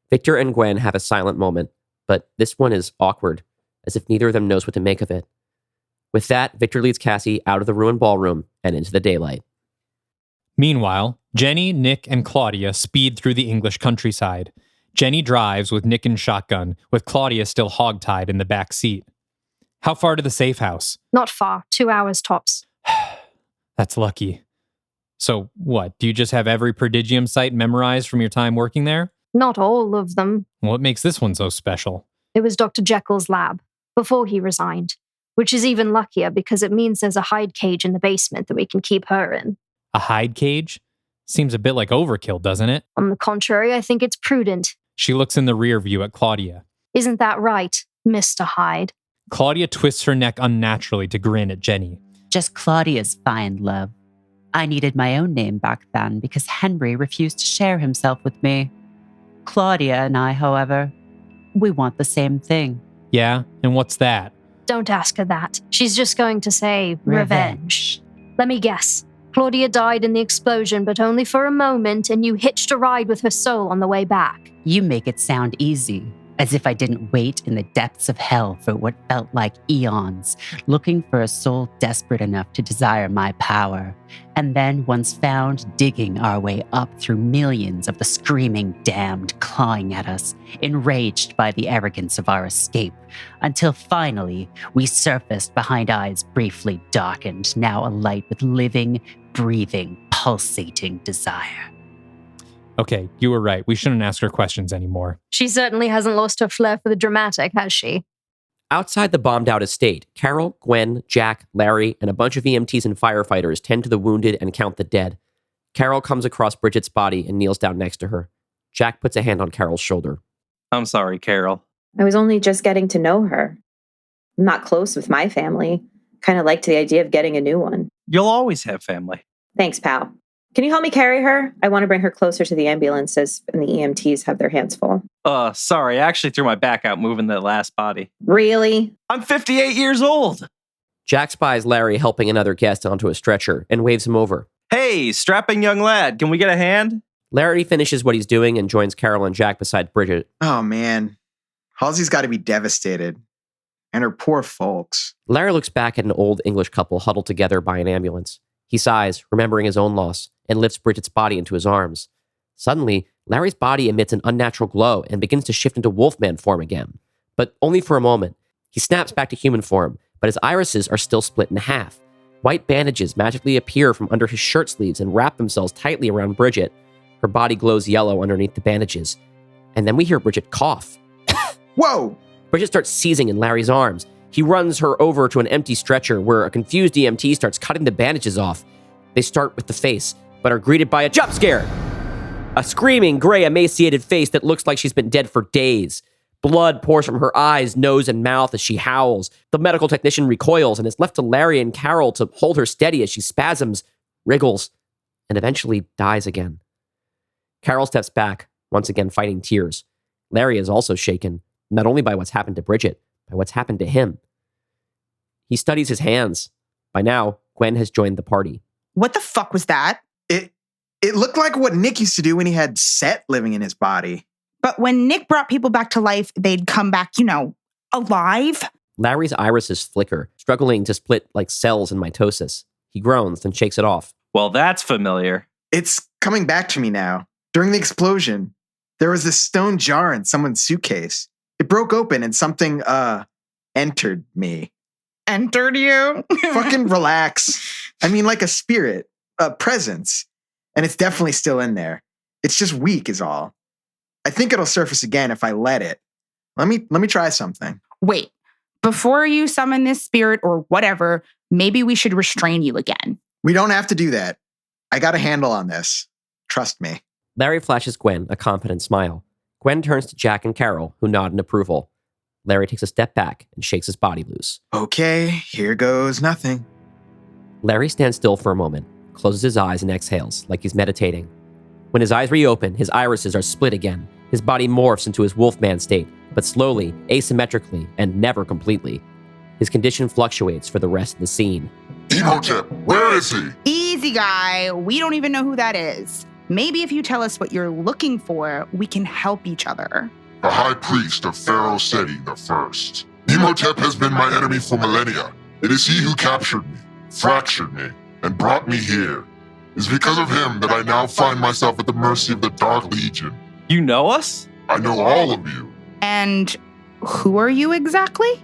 S3: Victor and Gwen have a silent moment, but this one is awkward, as if neither of them knows what to make of it. With that, Victor leads Cassie out of the ruined ballroom and into the daylight.
S2: Meanwhile, Jenny, Nick, and Claudia speed through the English countryside. Jenny drives with Nick in shotgun, with Claudia still hogtied in the back seat. How far to the safe house?
S10: Not far, 2 hours tops.
S2: That's lucky. So what, do you just have every prodigium site memorized from your time working there?
S10: Not all of them.
S2: What makes this one so special?
S10: It was Dr. Jekyll's lab, before he resigned, which is even luckier because it means there's a hide cage in the basement that we can keep her in.
S2: A hide cage? Seems a bit like overkill, doesn't it?
S10: On the contrary, I think it's prudent.
S2: She looks in the rear view at Claudia.
S10: Isn't that right, Mr. Hyde?
S2: Claudia twists her neck unnaturally to grin at Jenny.
S11: Just Claudia's fine, love. I needed my own name back then because Henry refused to share himself with me. Claudia and I, however, we want the same thing.
S2: Yeah? And what's that?
S10: Don't ask her that. She's just going to say revenge. Let me guess. Claudia died in the explosion, but only for a moment, and you hitched a ride with her soul on the way back.
S11: You make it sound easy, as if I didn't wait in the depths of hell for what felt like eons, looking for a soul desperate enough to desire my power, and then once found, digging our way up through millions of the screaming damned clawing at us, enraged by the arrogance of our escape, until finally we surfaced behind eyes briefly darkened, now alight with living, breathing, pulsating desire.
S2: Okay, you were right. We shouldn't ask her questions anymore.
S10: She certainly hasn't lost her flair for the dramatic, has she?
S3: Outside the bombed-out estate, Carol, Gwen, Jack, Larry, and a bunch of EMTs and firefighters tend to the wounded and count the dead. Carol comes across Bridget's body and kneels down next to her. Jack puts a hand on Carol's shoulder.
S5: I'm sorry, Carol.
S4: I was only just getting to know her. I'm not close with my family. Kind of liked the idea of getting a new one.
S5: You'll always have family.
S4: Thanks, pal. Can you help me carry her? I want to bring her closer to the ambulances, and the EMTs have their hands full.
S5: Sorry, I actually threw my back out moving that last body.
S4: Really?
S5: I'm 58 years old.
S3: Jack spies Larry helping another guest onto a stretcher and waves him over.
S5: Hey, strapping young lad, can we get a hand?
S3: Larry finishes what he's doing and joins Carol and Jack beside Bridget.
S6: Oh, man. Halsey's got to be devastated. And her poor folks.
S3: Larry looks back at an old English couple huddled together by an ambulance. He sighs, remembering his own loss, and lifts Bridget's body into his arms. Suddenly, Larry's body emits an unnatural glow and begins to shift into wolfman form again. But only for a moment. He snaps back to human form, but his irises are still split in half. White bandages magically appear from under his shirt sleeves and wrap themselves tightly around Bridget. Her body glows yellow underneath the bandages. And then we hear Bridget cough.
S6: Whoa!
S3: Bridget starts seizing in Larry's arms. He runs her over to an empty stretcher where a confused EMT starts cutting the bandages off. They start with the face, but are greeted by a jump scare. A screaming, gray, emaciated face that looks like she's been dead for days. Blood pours from her eyes, nose, and mouth as she howls. The medical technician recoils and is left to Larry and Carol to hold her steady as she spasms, wriggles, and eventually dies again. Carol steps back, once again fighting tears. Larry is also shaken, not only by what's happened to Bridget, by what's happened to him. He studies his hands. By now, Gwen has joined the party.
S8: What the fuck was that?
S6: It looked like what Nick used to do when he had Set living in his body.
S8: But when Nick brought people back to life, they'd come back, alive?
S3: Larry's irises flicker, struggling to split like cells in mitosis. He groans, then shakes it off.
S5: Well, that's familiar.
S6: It's coming back to me now. During the explosion, there was this stone jar in someone's suitcase. It broke open and something, entered me.
S8: Entered you?
S6: Fucking relax. I mean, like a spirit, a presence. And it's definitely still in there. It's just weak is all. I think it'll surface again if I let it. Let me try something.
S8: Wait, before you summon this spirit or whatever, maybe we should restrain you again.
S6: We don't have to do that. I got a handle on this. Trust me.
S3: Larry flashes Gwen a confident smile. Gwen turns to Jack and Carol, who nod in approval. Larry takes a step back and shakes his body loose.
S6: Okay, here goes nothing.
S3: Larry stands still for a moment, closes his eyes and exhales like he's meditating. When his eyes reopen, his irises are split again. His body morphs into his wolfman state, but slowly, asymmetrically, and never completely. His condition fluctuates for the rest of the scene.
S12: Imhotep, where is he?
S8: Easy, guy. We don't even know who that is. Maybe if you tell us what you're looking for, we can help each other.
S12: The high priest of Pharaoh Seti I. Imhotep has been my enemy for millennia. It is he who captured me, fractured me, and brought me here. It is because of him that I now find myself at the mercy of the Dark Legion.
S5: You know us?
S12: I know all of you.
S8: And who are you exactly?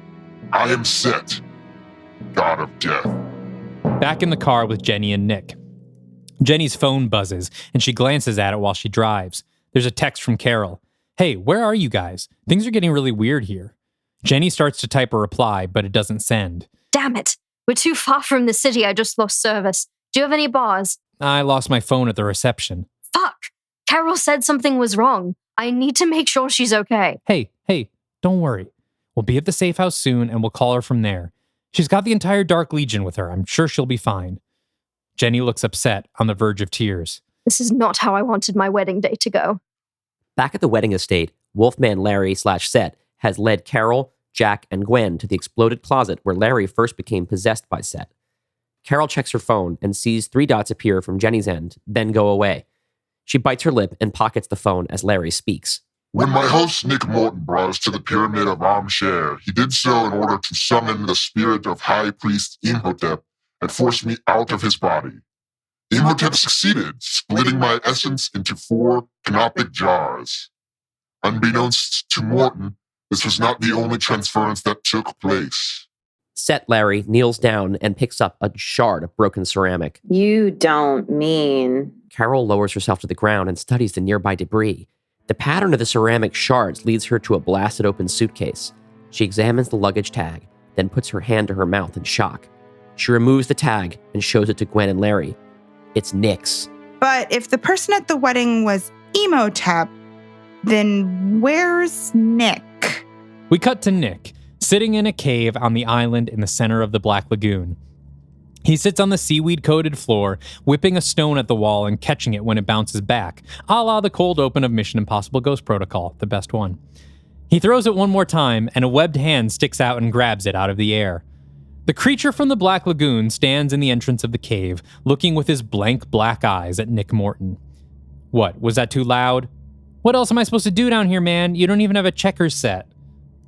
S12: I am Set, god of death.
S2: Back in the car with Jenny and Nick. Jenny's phone buzzes, and she glances at it while she drives. There's a text from Carol. Hey, where are you guys? Things are getting really weird here. Jenny starts to type a reply, but it doesn't send.
S10: Damn it. We're too far from the city. I just lost service. Do you have any bars?
S2: I lost my phone at the reception.
S10: Fuck. Carol said something was wrong. I need to make sure she's okay.
S2: Hey, don't worry. We'll be at the safe house soon, and we'll call her from there. She's got the entire Dark Legion with her. I'm sure she'll be fine. Jenny looks upset, on the verge of tears.
S10: This is not how I wanted my wedding day to go.
S3: Back at the wedding estate, Wolfman Larry/Set has led Carol, Jack, and Gwen to the exploded closet where Larry first became possessed by Set. Carol checks her phone and sees 3 dots appear from Jenny's end, then go away. She bites her lip and pockets the phone as Larry speaks.
S12: When my host Nick Morton brought us to the Pyramid of Amsher, he did so in order to summon the spirit of High Priest Imhotep and force me out of his body. Imhotep succeeded, splitting my essence into 4 canopic jars. Unbeknownst to Morton, this was not the only transference that took place.
S3: Set Larry kneels down and picks up a shard of broken ceramic.
S4: You don't mean...
S3: Carol lowers herself to the ground and studies the nearby debris. The pattern of the ceramic shards leads her to a blasted open suitcase. She examines the luggage tag, then puts her hand to her mouth in shock. She removes the tag and shows it to Gwen and Larry. It's Nick's.
S8: But if the person at the wedding was Emotep, then where's Nick?
S2: We cut to Nick, sitting in a cave on the island in the center of the Black Lagoon. He sits on the seaweed-coated floor, whipping a stone at the wall and catching it when it bounces back, a la the cold open of Mission Impossible Ghost Protocol, the best one. He throws it one more time, and a webbed hand sticks out and grabs it out of the air. The creature from the Black Lagoon stands in the entrance of the cave, looking with his blank black eyes at Nick Morton. What, was that too loud? What else am I supposed to do down here, man? You don't even have a checkers set.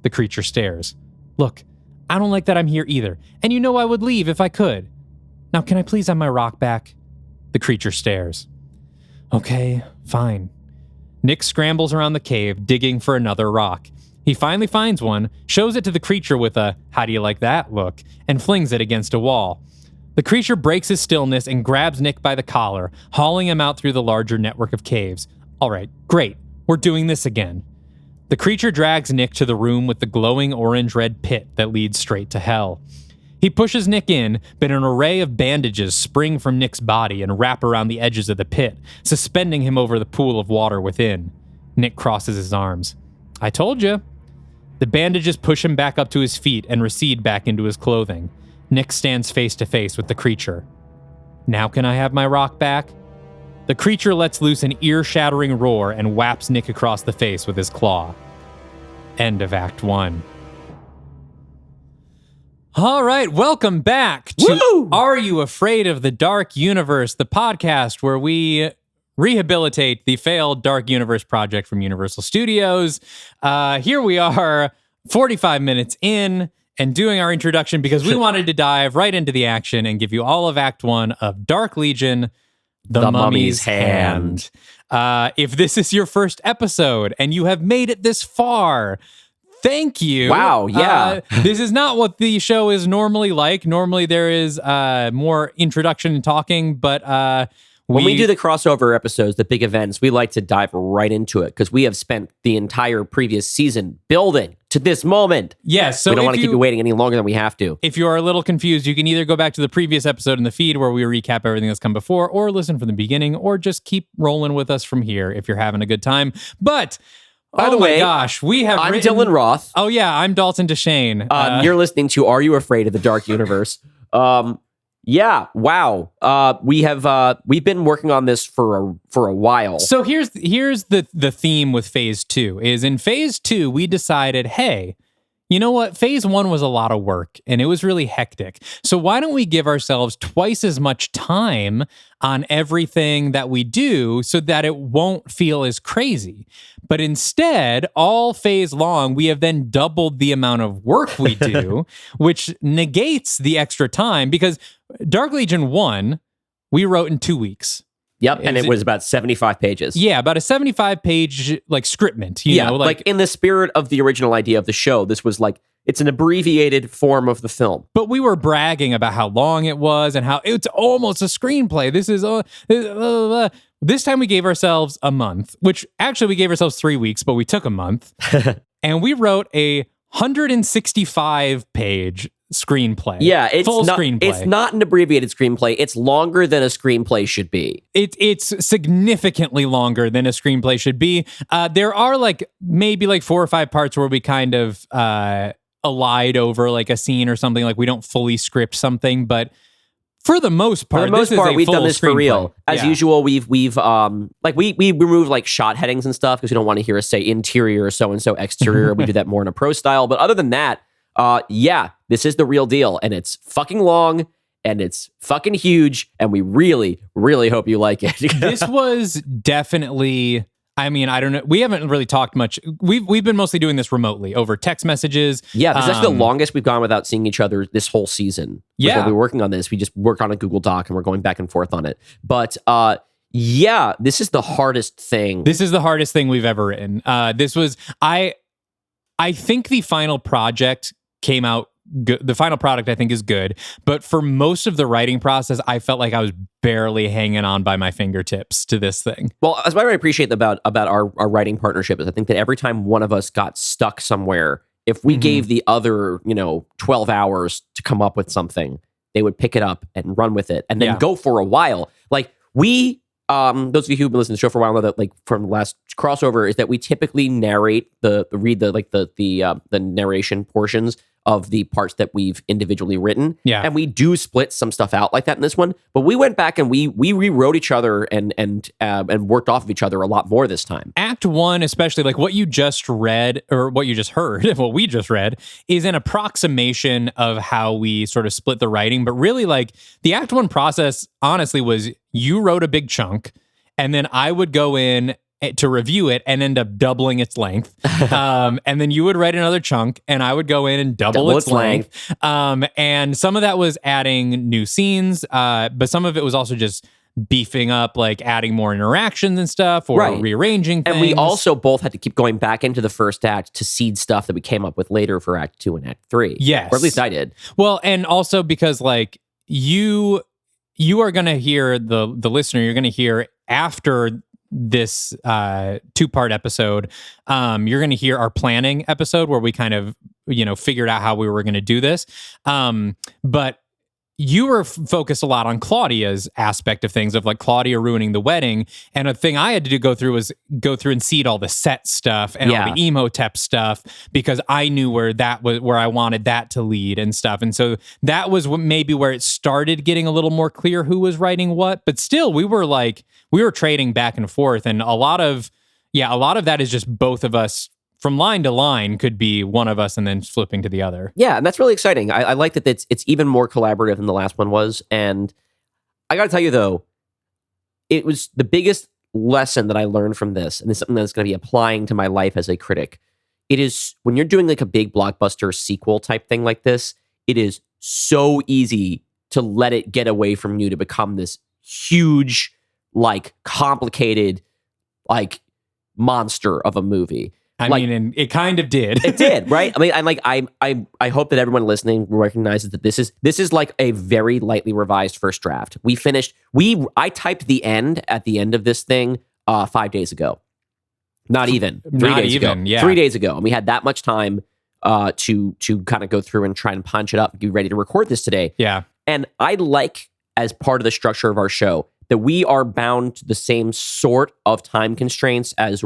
S2: The creature stares. Look, I don't like that I'm here either, and you know I would leave if I could. Now, can I please have my rock back? The creature stares. Okay, fine. Nick scrambles around the cave, digging for another rock. He finally finds one, shows it to the creature with a, "How do you like that?" look, and flings it against a wall. The creature breaks his stillness and grabs Nick by the collar, hauling him out through the larger network of caves. All right, great. We're doing this again. The creature drags Nick to the room with the glowing orange-red pit that leads straight to hell. He pushes Nick in, but an array of bandages spring from Nick's body and wrap around the edges of the pit, suspending him over the pool of water within. Nick crosses his arms. I told you. The bandages push him back up to his feet and recede back into his clothing. Nick stands face to face with the creature. Now can I have my rock back? The creature lets loose an ear-shattering roar and whaps Nick across the face with his claw. End of Act 1. All right, welcome back to Are You Afraid of the Dark Universe, the podcast where we rehabilitate the failed Dark Universe project from Universal Studios. Here we are, 45 minutes in, and doing our introduction because we wanted to dive right into the action and give you all of Act 1 of Dark Legion, The Mummy's Hand. If this is your first episode and you have made it this far, thank you.
S3: Wow, yeah.
S2: This is not what the show is normally like. Normally there is more introduction and talking, but
S3: when we do the crossover episodes, the big events, we like to dive right into it because we have spent the entire previous season building to this moment.
S2: Yes, so
S3: we don't want to keep you waiting any longer than we have to.
S2: If you are a little confused, you can either go back to the previous episode in the feed where we recap everything that's come before, or listen from the beginning, or just keep rolling with us from here if you're having a good time. But
S3: by the way,
S2: gosh, we have
S3: I'm Dylan Roth.
S2: Oh yeah, I'm Dalton Deshane.
S3: You're listening to Are You Afraid of the Dark Universe? Yeah, wow. We've been working on this for a while.
S2: So here's the theme with Phase 2 is in Phase 2 we decided, hey, you know what? Phase 1 was a lot of work and it was really hectic. So why don't we give ourselves twice as much time on everything that we do so that it won't feel as crazy? But instead, all phase long, we have then doubled the amount of work we do, which negates the extra time because Dark Legion 1, we wrote in 2 weeks.
S3: Yep, and it was about 75 pages.
S2: Yeah, about a 75-page like scriptment. You know,
S3: like in the spirit of the original idea of the show, this was like, it's an abbreviated form of the film.
S2: But we were bragging about how long it was and how it's almost a screenplay. This time we gave ourselves a month, which actually we gave ourselves 3 weeks, but we took a month. And we wrote a 165-page screenplay.
S3: Yeah, it's
S2: full
S3: not,
S2: screenplay.
S3: It's not an abbreviated screenplay. It's longer than a screenplay should be.
S2: It's significantly longer than a screenplay should be. There are maybe 4 or 5 parts where we kind of allied over like a scene or something. Like we don't fully script something, but for the most part,
S3: we've done this for real. As usual, we've we remove like shot headings and stuff because we don't want to hear us say interior so and so exterior. We do that more in a pro style. But other than that, this is the real deal, and it's fucking long, and it's fucking huge, and we really, really hope you like it.
S2: This was definitely, I mean, I don't know. We haven't really talked much. We've been mostly doing this remotely over text messages.
S3: Yeah, this is actually the longest we've gone without seeing each other this whole season.
S2: Yeah.
S3: Before we were working on this, we just worked on a Google Doc, and we're going back and forth on it. But this is the hardest thing.
S2: This is the hardest thing we've ever written. I think the final project came out good. The final product, I think, is good. But for most of the writing process, I felt like I was barely hanging on by my fingertips to this thing.
S3: Well, as what I appreciate about our writing partnership is I think that every time one of us got stuck somewhere, if we gave the other, 12 hours to come up with something, they would pick it up and run with it and then go for a while. Like we, those of you who've been listening to the show for a while know that, like, from the last crossover, is that we typically narrate the narration portions of the parts that we've individually written.
S2: Yeah.
S3: And we do split some stuff out like that in this one. But we went back and we rewrote each other and worked off of each other a lot more this time.
S2: Act 1, especially, like what you just read, or what you just heard, what we just read, is an approximation of how we sort of split the writing. But really, like, the Act 1 process, honestly, was you wrote a big chunk, and then I would go in to review it and end up doubling its length. And then you would write another chunk and I would go in and double its length. And some of that was adding new scenes, but some of it was also just beefing up, like adding more interactions and stuff, or rearranging things.
S3: And we also both had to keep going back into the first act to seed stuff that we came up with later for Act 2 and Act 3.
S2: Yes.
S3: Or at least I did.
S2: Well, and also because, like, you are going to hear, the listener, you're going to hear after this 2-part episode, you're going to hear our planning episode where we kind of, figured out how we were going to do this. But you were focused a lot on Claudia's aspect of things, of like Claudia ruining the wedding. And a thing I had to go through and seed all the set stuff and all the Emotep stuff, because I knew where I wanted that to lead and stuff. And so that was maybe where it started getting a little more clear who was writing what. But still, we were trading back and forth. And a lot of that is just both of us. From line to line could be one of us and then flipping to the other.
S3: Yeah, and that's really exciting. I like that it's even more collaborative than the last one was. And I got to tell you, though, it was the biggest lesson that I learned from this, and it's something that's going to be applying to my life as a critic. It is, when you're doing like a big blockbuster sequel type thing like this, it is so easy to let it get away from you to become this huge, like, complicated, like, monster of a movie.
S2: I mean, and it kind of did.
S3: It did, right? I mean, I'm like, I hope that everyone listening recognizes that this is like a very lightly revised first draft. I typed the end at the end of this thing 5 days ago. Not even 3 days ago.
S2: Yeah.
S3: 3 days ago, and we had that much time to kind of go through and try and punch it up and be ready to record this today.
S2: Yeah.
S3: And I like, as part of the structure of our show, that we are bound to the same sort of time constraints as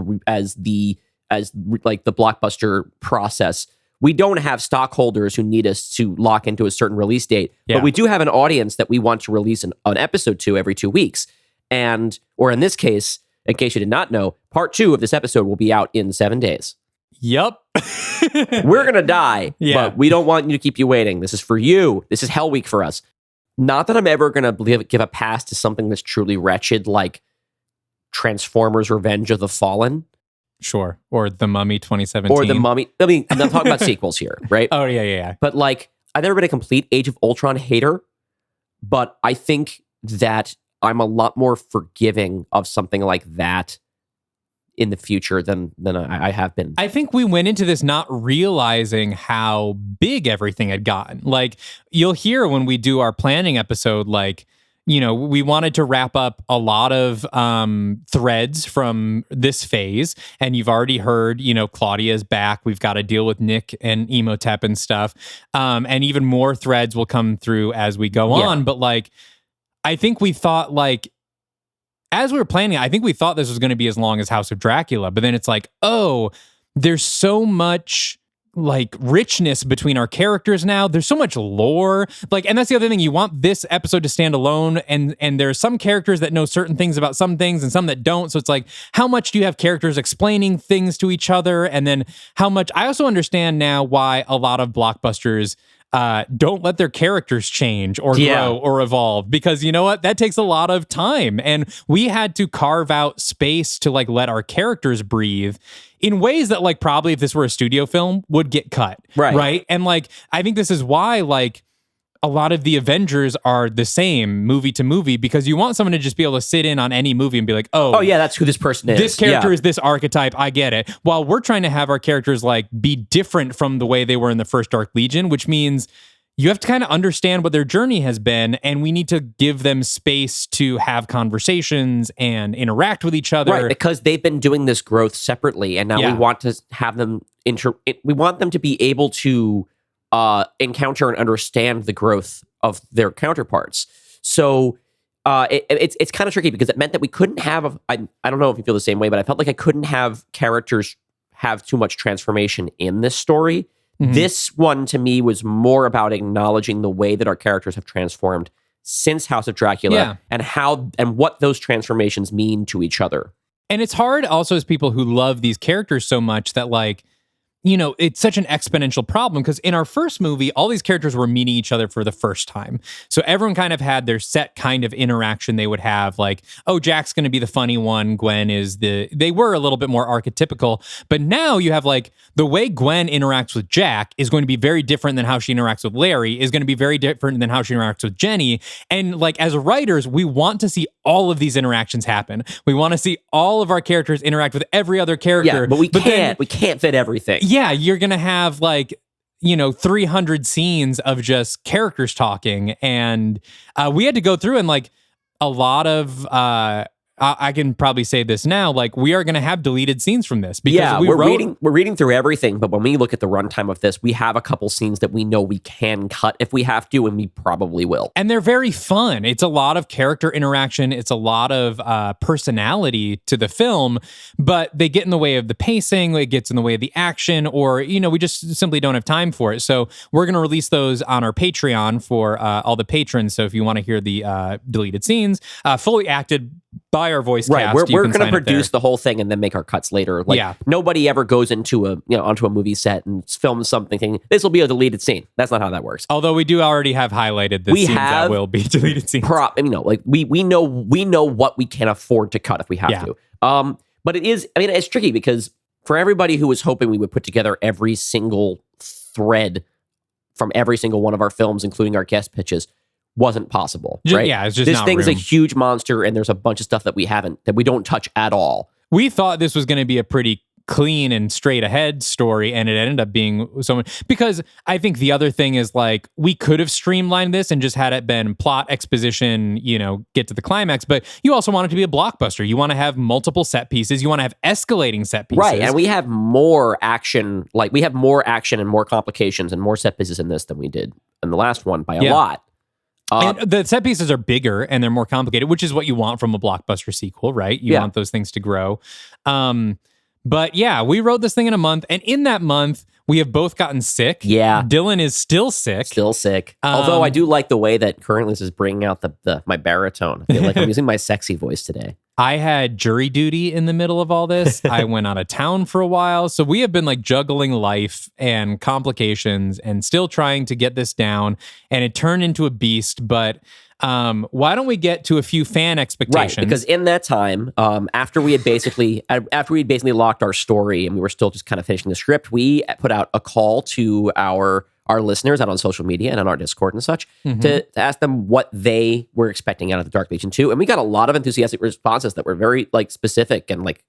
S3: the blockbuster process. We don't have stockholders who need us to lock into a certain release date, but we do have an audience that we want to release an episode to every 2 weeks. Or in this case, in case you did not know, part 2 of this episode will be out in 7 days.
S2: Yup.
S3: We're going to die, but we don't want you to keep you waiting. This is for you. This is Hell Week for us. Not that I'm ever going to give a pass to something that's truly wretched, like Transformers Revenge of the Fallen.
S2: Sure. Or The Mummy 2017.
S3: Or The Mummy. I mean, I'm talking about sequels here, right?
S2: Oh, yeah.
S3: But, like, I've never been a complete Age of Ultron hater, but I think that I'm a lot more forgiving of something like that in the future than I have been.
S2: I think we went into this not realizing how big everything had gotten. Like, you'll hear when we do our planning episode, like, we wanted to wrap up a lot of threads from this phase. And you've already heard, Claudia's back. We've got to deal with Nick and Emotep and stuff. And even more threads will come through as we go on. But, like, I think we thought, like, as we were planning, I think we thought this was going to be as long as House of Dracula. But then it's like, oh, there's so much, like, richness between our characters now. There's so much lore. Like, and that's the other thing. You want this episode to stand alone, and there's some characters that know certain things about some things and some that don't. So it's like, how much do you have characters explaining things to each other? And then how much, I also understand now why a lot of blockbusters don't let their characters change or grow or evolve, because you know what? That takes a lot of time. And we had to carve out space to, like, let our characters breathe in ways that, like, probably if this were a studio film would get cut. Right. And, like, I think this is why, like, a lot of the Avengers are the same movie to movie because you want someone to just be able to sit in on any movie and be like, oh
S3: yeah, that's who this person is.
S2: This character is this archetype. I get it. While we're trying to have our characters like be different from the way they were in the first Dark Legion, which means you have to kind of understand what their journey has been, and we need to give them space to have conversations and interact with each other.
S3: Right, because they've been doing this growth separately, and now we want to have them we want them to be able to encounter and understand the growth of their counterparts. So it's kind of tricky because it meant that we couldn't have I don't know if you feel the same way, but I felt like I couldn't have characters have too much transformation in this story. Mm-hmm. This one to me was more about acknowledging the way that our characters have transformed since House of Dracula and how and what those transformations mean to each other.
S2: And it's hard also as people who love these characters so much that like, you know, it's such an exponential problem because in our first movie, all these characters were meeting each other for the first time. So everyone kind of had their set kind of interaction they would have, like, oh, Jack's going to be the funny one. Gwen is they were a little bit more archetypical. But now you have like the way Gwen interacts with Jack is going to be very different than how she interacts with Larry, is going to be very different than how she interacts with Jenny. And like as writers, we want to see all of these interactions happen. We want to see all of our characters interact with every other character.
S3: Yeah, but we can't fit everything.
S2: Yeah, you're going to have like, you know, 300 scenes of just characters talking. And we had to go through and like a lot of, I can probably say this now, like we are going to have deleted scenes from this. Because
S3: we're reading through everything. But when we look at the runtime of this, we have a couple scenes that we know we can cut if we have to, and we probably will.
S2: And they're very fun. It's a lot of character interaction. It's a lot of personality to the film, but they get in the way of the pacing. It gets in the way of the action, or, you know, we just simply don't have time for it. So we're going to release those on our Patreon for all the patrons. So if you want to hear the deleted scenes, fully acted by our voice cast.
S3: Right, we're going to produce the whole thing and then make our cuts later. Like nobody ever goes into onto a movie set and films something thinking this will be a deleted scene. That's not how that works.
S2: Although we do already have highlighted the scenes that will be deleted scenes.
S3: We know what we can afford to cut if we have to. But it's tricky because for everybody who was hoping we would put together every single thread from every single one of our films, including our guest pitches, wasn't possible, right?
S2: Yeah, it's just
S3: this thing's a huge monster, and there's a bunch of stuff that we don't touch at all.
S2: We thought this was going to be a pretty clean and straight ahead story, and it ended up being so much. Because I think the other thing is like we could have streamlined this and just had it been plot exposition, you know, get to the climax. But you also want it to be a blockbuster. You want to have multiple set pieces. You want to have escalating set pieces,
S3: right? And we have more action, and more complications and more set pieces in this than we did in the last one by a lot.
S2: And the set pieces are bigger and they're more complicated, which is what you want from a blockbuster sequel, right? You want those things to grow. But yeah, we wrote this thing in a month, and in that month, we have both gotten sick.
S3: Yeah.
S2: Dylan is still sick.
S3: Although I do like the way that currently this is bringing out my baritone. I feel like I'm using my sexy voice today.
S2: I had jury duty in the middle of all this. I went out of town for a while. So we have been like juggling life and complications and still trying to get this down. And it turned into a beast. But why don't we get to a few fan expectations?
S3: Right, because in that time, after we had basically locked our story and we were still just kind of finishing the script, we put out a call to our listeners out on social media and on our Discord and such to ask them what they were expecting out of the Dark Legion 2. And we got a lot of enthusiastic responses that were very like specific and like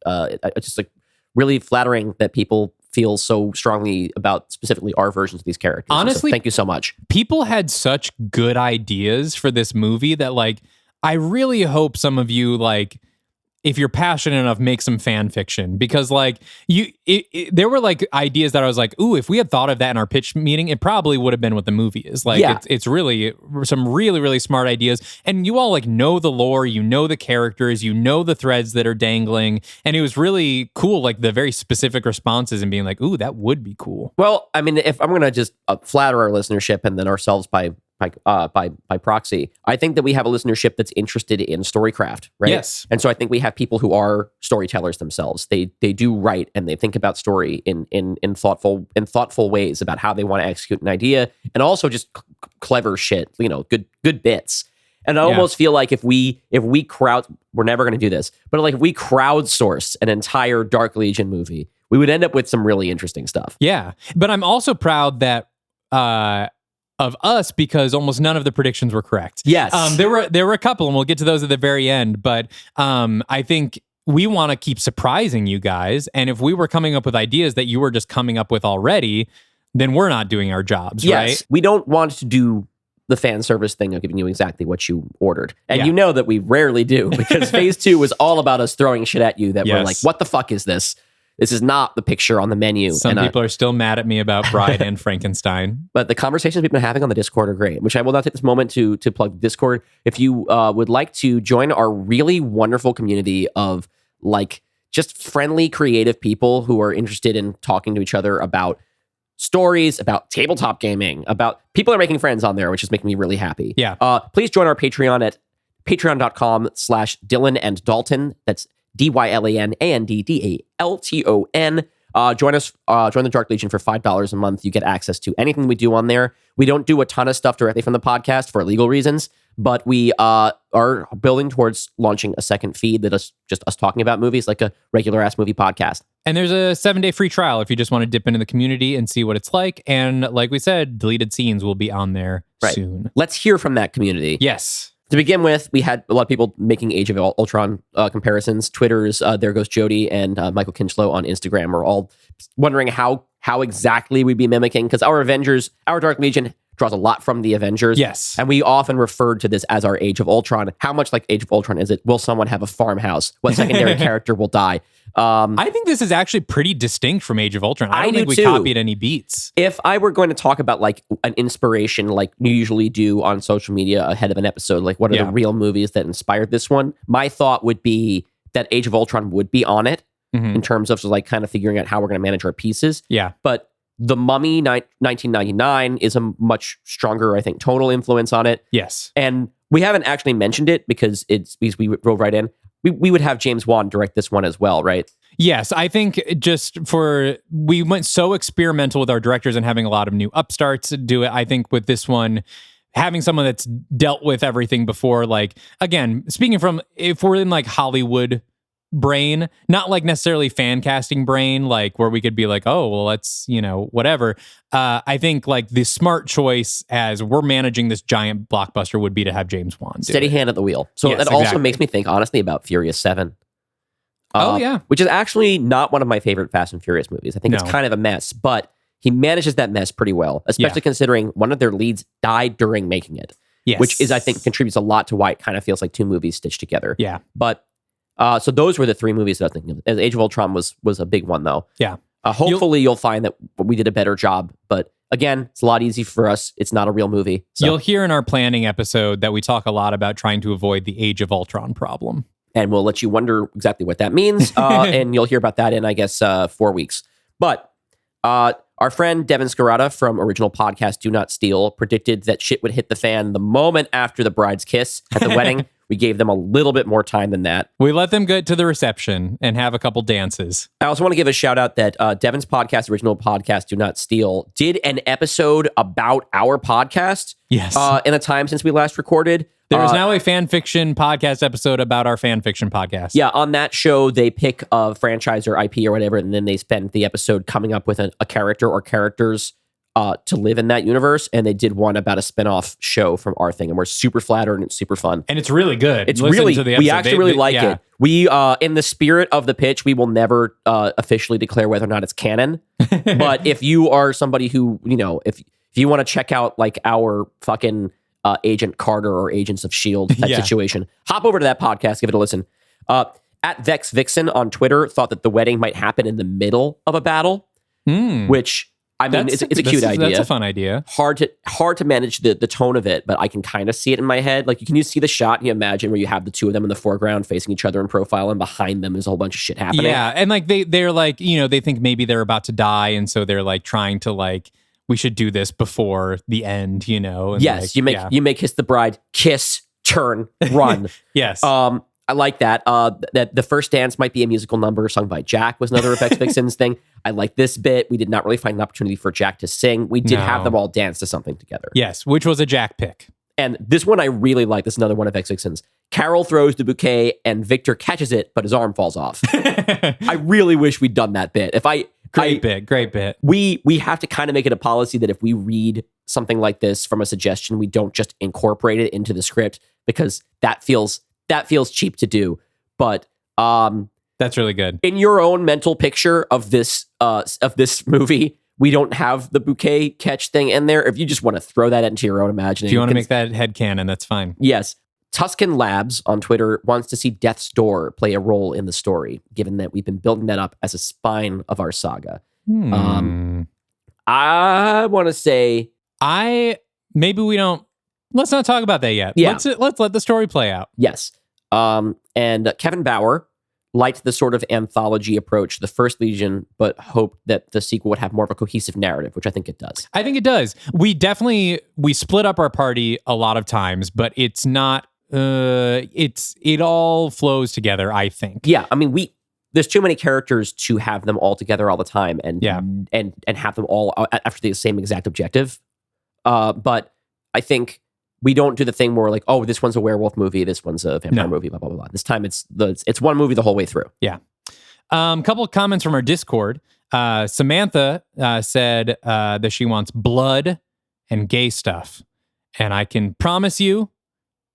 S3: just like really flattering that people feel so strongly about specifically our versions of these characters.
S2: Honestly,
S3: so thank you so much.
S2: People had such good ideas for this movie that like, I really hope some of you like, if you're passionate enough, make some fan fiction, because like there were like ideas that I was like, ooh, if we had thought of that in our pitch meeting, it probably would have been what the movie is. Like it's really some really, really smart ideas. And you all like know the lore, you know the characters, you know the threads that are dangling. And it was really cool, like the very specific responses and being like, ooh, that would be cool.
S3: Well, I mean, if I'm going to just flatter our listenership and then ourselves by proxy, I think that we have a listenership that's interested in storycraft, right?
S2: Yes.
S3: And so I think we have people who are storytellers themselves. They do write and they think about story in thoughtful ways about how they want to execute an idea, and also just clever shit, you know, good bits. And I almost feel like if we we're never going to do this, but like if we crowdsourced an entire Dark Legion movie, we would end up with some really interesting stuff.
S2: Yeah. But I'm also proud that of us because almost none of the predictions were correct.
S3: Yes.
S2: There were a couple, and we'll get to those at the very end. But I think we want to keep surprising you guys. And if we were coming up with ideas that you were just coming up with already, then we're not doing our jobs, right?
S3: We don't want to do the fan service thing of giving you exactly what you ordered. And
S2: Yeah.
S3: you know that we rarely do because phase 2 was all about us throwing shit at you that we're
S2: Yes.
S3: like, what the fuck is this? This is not the picture on the menu.
S2: Some people are still mad at me about Bride and Frankenstein.
S3: But the conversations we've been having on the Discord are great, which I will now take this moment to plug Discord. If you would like to join our really wonderful community of like just friendly, creative people who are interested in talking to each other about stories, about tabletop gaming, about people are making friends on there, which is making me really happy.
S2: Yeah.
S3: Please join our Patreon at patreon.com/Dylan and Dalton. That's DYLANANDDALTON. Join us, join the Dark Legion for $5 a month. You get access to anything we do on there. We don't do a ton of stuff directly from the podcast for legal reasons, but we are building towards launching a second feed that is just us talking about movies, like a regular ass movie podcast.
S2: And there's a 7-day free trial if you just want to dip into the community and see what it's like. And like we said, deleted scenes will be on there soon.
S3: Let's hear from that community.
S2: Yes.
S3: To begin with, we had a lot of people making Age of Ultron comparisons. Twitter's There Goes Jody and Michael Kinchlow on Instagram are all wondering how exactly we'd be mimicking, because our Dark Legion draws a lot from the Avengers.
S2: Yes.
S3: And we often referred to this as our Age of Ultron. How much like Age of Ultron is it? Will someone have a farmhouse? What secondary character will die?
S2: I think this is actually pretty distinct from Age of Ultron. I don't think we copied any beats.
S3: If I were going to talk about like an inspiration, like you usually do on social media ahead of an episode, like what are the real movies that inspired this one? My thought would be that Age of Ultron would be on it in terms of like kind of figuring out how we're going to manage our pieces.
S2: Yeah.
S3: But The Mummy 1999 is a much stronger, I think, tonal influence on it.
S2: Yes.
S3: And we haven't actually mentioned it because we drove right in. We would have James Wan direct this one as well, right?
S2: Yes, I think we went so experimental with our directors and having a lot of new upstarts do it. I think with this one, having someone that's dealt with everything before, like, again, speaking from, if we're in like Hollywood brain, not like necessarily fan casting brain, like where we could be like, oh, well, let's, whatever. I think like the smart choice as we're managing this giant blockbuster would be to have James Wan do
S3: Steady
S2: it.
S3: hand at the wheel. So
S2: Yes,
S3: that also
S2: exactly.
S3: makes me think, honestly, about Furious 7.
S2: Oh, yeah.
S3: Which is actually not one of my favorite Fast and Furious movies. I think it's
S2: No.
S3: kind of a mess, but he manages that mess pretty well, especially considering one of their leads died during making it.
S2: Yes.
S3: Which is, I think, contributes a lot to why it kind of feels like two movies stitched together.
S2: Yeah.
S3: But so those were the three movies that I was thinking of. Age of Ultron was a big one, though.
S2: Yeah.
S3: Hopefully you'll find that we did a better job. But again, it's a lot easier for us. It's not a real movie. So.
S2: You'll hear in our planning episode that we talk a lot about trying to avoid the Age of Ultron problem.
S3: And we'll let you wonder exactly what that means. And you'll hear about that in, I guess, 4 weeks. But our friend Devin Scarata from original podcast Do Not Steal predicted that shit would hit the fan the moment after the bride's kiss at the wedding. We gave them a little bit more time than that.
S2: We let them get to the reception and have a couple dances.
S3: I also want to give a shout out that Devin's podcast, original podcast, Do Not Steal, did an episode about our podcast.
S2: Yes.
S3: In the time since we last recorded.
S2: There is now a fan fiction podcast episode about our fan fiction podcast.
S3: Yeah, on that show, they pick a franchise or IP or whatever, and then they spend the episode coming up with a character or characters to live in that universe. And they did one about a spinoff show from our thing, and we're super flattered and it's super fun.
S2: And it's really good.
S3: It's
S2: Listen
S3: really,
S2: to the
S3: we
S2: episode.
S3: actually really like it. We, in the spirit of the pitch, we will never officially declare whether or not it's canon. But if you are somebody who, if you want to check out like our fucking Agent Carter or Agents of S.H.I.E.L.D. type situation, hop over to that podcast, give it a listen. At Vex Vixen on Twitter thought that the wedding might happen in the middle of a battle, which, I mean, it's a cute idea.
S2: That's a fun idea.
S3: Hard to manage the tone of it, but I can kind of see it in my head. Like, you see the shot and you imagine where you have the two of them in the foreground facing each other in profile, and behind them is a whole bunch of shit happening.
S2: Yeah, and like they're like, they think maybe they're about to die, and so they're like trying to like, we should do this before the end, And
S3: yes,
S2: like,
S3: you may kiss the bride, kiss, turn, run.
S2: Yes.
S3: I like that. That the first dance might be a musical number sung by Jack was another Effects Vixens thing. I like this bit. We did not really find an opportunity for Jack to sing. We did have them all dance to something together.
S2: Yes, which was a Jack pick.
S3: And this one I really like. This is another one of Effects Vixens. Carol throws the bouquet and Victor catches it, but his arm falls off. I really wish we'd done that bit.
S2: Great bit.
S3: We have to kind of make it a policy that if we read something like this from a suggestion, we don't just incorporate it into the script, because that feels cheap to do. But
S2: that's really good.
S3: In your own mental picture of this movie, we don't have the bouquet catch thing in there. If you just want to throw that into your own imagination.
S2: If you want to make that headcanon, that's fine.
S3: Yes. Tuscan Labs on Twitter wants to see Death's Door play a role in the story, given that we've been building that up as a spine of our saga. I want to say...
S2: Maybe we don't... Let's not talk about that yet.
S3: Yeah.
S2: Let's let the story play out.
S3: Yes. And Kevin Bauer liked the sort of anthology approach to the first Legion, but hoped that the sequel would have more of a cohesive narrative, which I think it does.
S2: I think it does. We split up our party a lot of times, but it's not, it all flows together, I think.
S3: Yeah. I mean, there's too many characters to have them all together all the time and have them all after the same exact objective. But I think we don't do the thing where we're like, oh, this one's a werewolf movie, this one's a vampire movie, blah, blah, blah, blah. This time it's one movie the whole way through.
S2: Yeah. Couple of comments from our Discord. Samantha said that she wants blood and gay stuff. And I can promise you,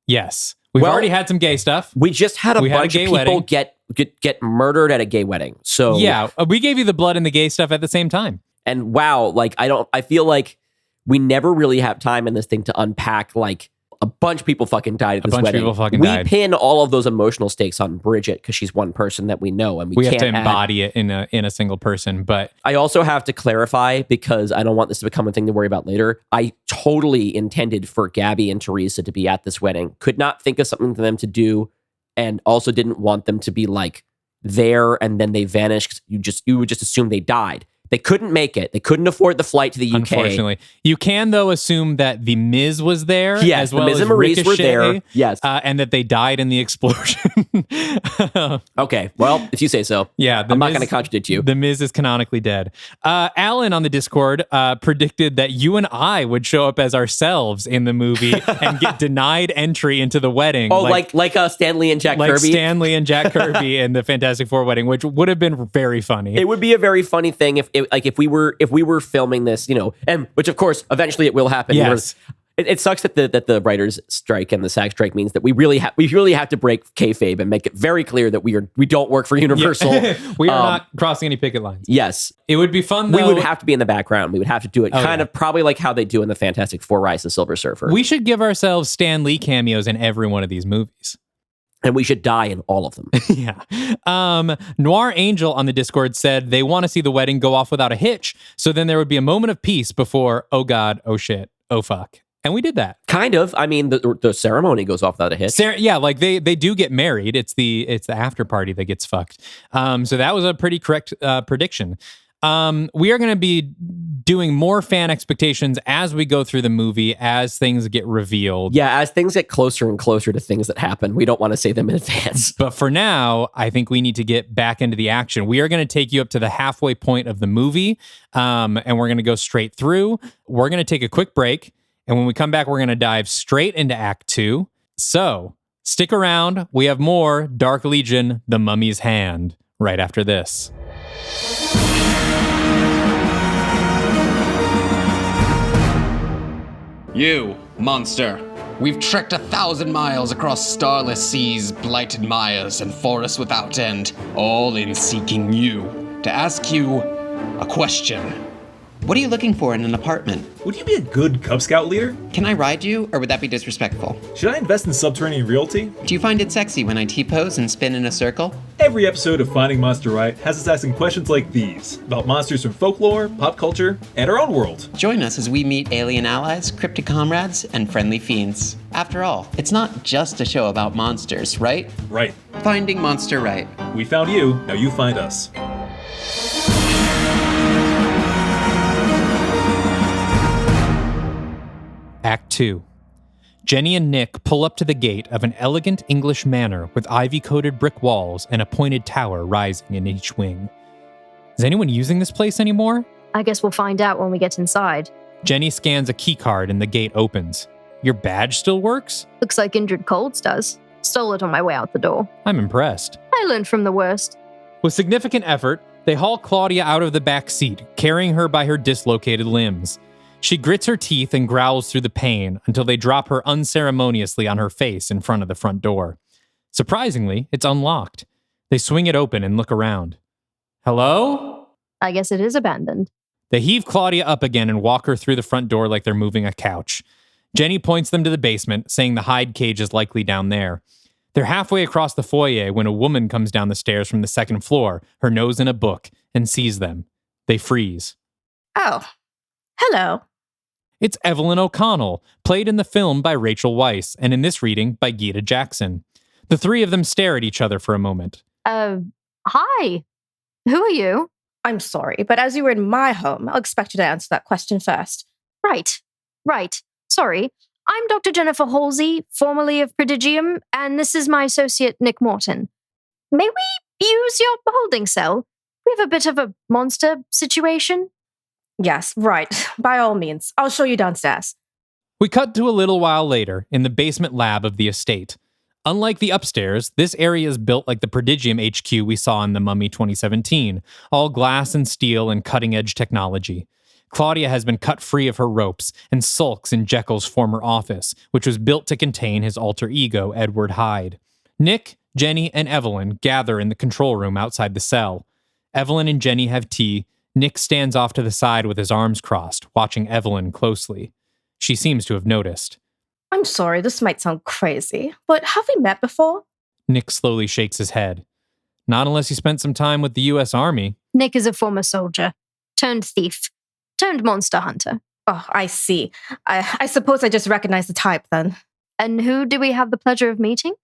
S2: yes. We've already had some gay stuff.
S3: We just had a bunch of people get murdered at a gay wedding. So
S2: yeah, we gave you the blood and the gay stuff at the same time.
S3: And wow, like I feel like we never really have time in this thing to unpack, like, a bunch of people fucking died at this wedding. We pin all of those emotional stakes on Bridget because she's one person that we know, and we
S2: have
S3: can't
S2: to embody it in a single person. But
S3: I also have to clarify, because I don't want this to become a thing to worry about later. I totally intended for Gabby and Teresa to be at this wedding. Could not think of something for them to do, and also didn't want them to be like there and then they vanished. You would just assume they died. They couldn't make it. They couldn't afford the flight to the UK.
S2: Unfortunately. You can, though, assume that the Miz was there.
S3: Yes,
S2: as well
S3: the Miz
S2: as
S3: and Maurice
S2: Ricochet,
S3: were there. Yes.
S2: And that they died in the explosion.
S3: Okay, well, if you say so.
S2: Yeah,
S3: I'm not going to contradict you.
S2: The Miz is canonically dead. Alan on the Discord predicted that you and I would show up as ourselves in the movie and get denied entry into the wedding.
S3: Oh, like Stanley and Jack Kirby?
S2: Like Stanley and Jack Kirby in the Fantastic Four wedding, which would have been very funny.
S3: It would be a very funny thing if we were filming this, and which of course eventually it will happen.
S2: Yes.
S3: It sucks that the writers' strike and the SAG strike means that we really have to break kayfabe and make it very clear that we don't work for Universal.
S2: Yeah. We are not crossing any picket lines.
S3: Yes,
S2: it would be fun, though.
S3: We would have to be in the background. We would have to do it of probably like how they do in the Fantastic Four: Rise of the Silver Surfer.
S2: We should give ourselves Stan Lee cameos in every one of these movies.
S3: And we should die in all of them.
S2: Yeah. Noir Angel on the Discord said they want to see the wedding go off without a hitch. So then there would be a moment of peace before, oh God, oh shit, oh fuck. And we did that.
S3: Kind of. I mean, the ceremony goes off without a hitch.
S2: Yeah, like they do get married. It's the after party that gets fucked. So that was a pretty correct prediction. We are going to be doing more fan expectations as we go through the movie, as things get revealed.
S3: Yeah, as things get closer and closer to things that happen, we don't want to say them in advance.
S2: But for now, I think we need to get back into the action. We are going to take you up to the halfway point of the movie, and we're going to go straight through. We're going to take a quick break, and when we come back, we're going to dive straight into Act 2. So stick around. We have more Dark Legion, The Mummy's Hand, right after this.
S13: You, monster. We've trekked 1,000 miles across starless seas, blighted mires, and forests without end, all in seeking you, to ask you a question. What are you looking for in an apartment?
S14: Would you be a good Cub Scout leader?
S13: Can I ride you, or would that be disrespectful?
S14: Should I invest in subterranean realty?
S13: Do you find it sexy when I T-pose and spin in a circle?
S14: Every episode of Finding Monster Right has us asking questions like these, about monsters from folklore, pop culture, and our own world.
S13: Join us as we meet alien allies, cryptic comrades, and friendly fiends. After all, it's not just a show about monsters, right?
S14: Right.
S13: Finding Monster Right.
S14: We found you, now you find us.
S2: Act 2. Jenny and Nick pull up to the gate of an elegant English manor with ivy-coated brick walls and a pointed tower rising in each wing. Is anyone using this place anymore?
S10: I guess we'll find out when we get inside.
S2: Jenny scans a keycard and the gate opens. Your badge still works?
S10: Looks like Indrid Colds does. Stole it on my way out the door.
S2: I'm impressed.
S10: I learned from the worst.
S2: With significant effort, They haul Claudia out of the back seat, carrying her by her dislocated limbs. She grits her teeth and growls through the pain until they drop her unceremoniously on her face in front of the front door. Surprisingly, it's unlocked. They swing it open and look around. Hello?
S10: I guess it is abandoned.
S2: They heave Claudia up again and walk her through the front door like they're moving a couch. Jenny points them to the basement, saying the hide cage is likely down there. They're halfway across the foyer when a woman comes down the stairs from the second floor, her nose in a book, and sees them. They freeze.
S8: Oh, hello.
S2: It's Evelyn O'Connell, played in the film by Rachel Weisz, and in this reading by Gita Jackson. The three of them stare at each other for a moment.
S10: Hi. Who are you?
S15: I'm sorry, but as you were in my home, I'll expect you to answer that question first.
S10: Right. Sorry. I'm Dr. Jennifer Halsey, formerly of Prodigium, and this is my associate, Nick Morton. May we use your holding cell? We have a bit of a monster situation.
S15: Yes, right. By all means. I'll show you downstairs.
S2: We cut to a little while later in the basement lab of the estate. Unlike the upstairs, this area is built like the Prodigium HQ we saw in The Mummy 2017, all glass and steel and cutting-edge technology. Claudia has been cut free of her ropes and sulks in Jekyll's former office, which was built to contain his alter ego, Edward Hyde. Nick, Jenny, and Evelyn gather in the control room outside the cell. Evelyn and Jenny have tea. Nick stands off to the side with his arms crossed, watching Evelyn closely. She seems to have noticed.
S15: I'm sorry, this might sound crazy, but have we met before?
S2: Nick slowly shakes his head. Not unless you spent some time with the U.S. Army.
S10: Nick is a former soldier, turned thief, turned monster hunter.
S15: Oh, I see. I suppose I just recognize the type then.
S10: And who do we have the pleasure of meeting?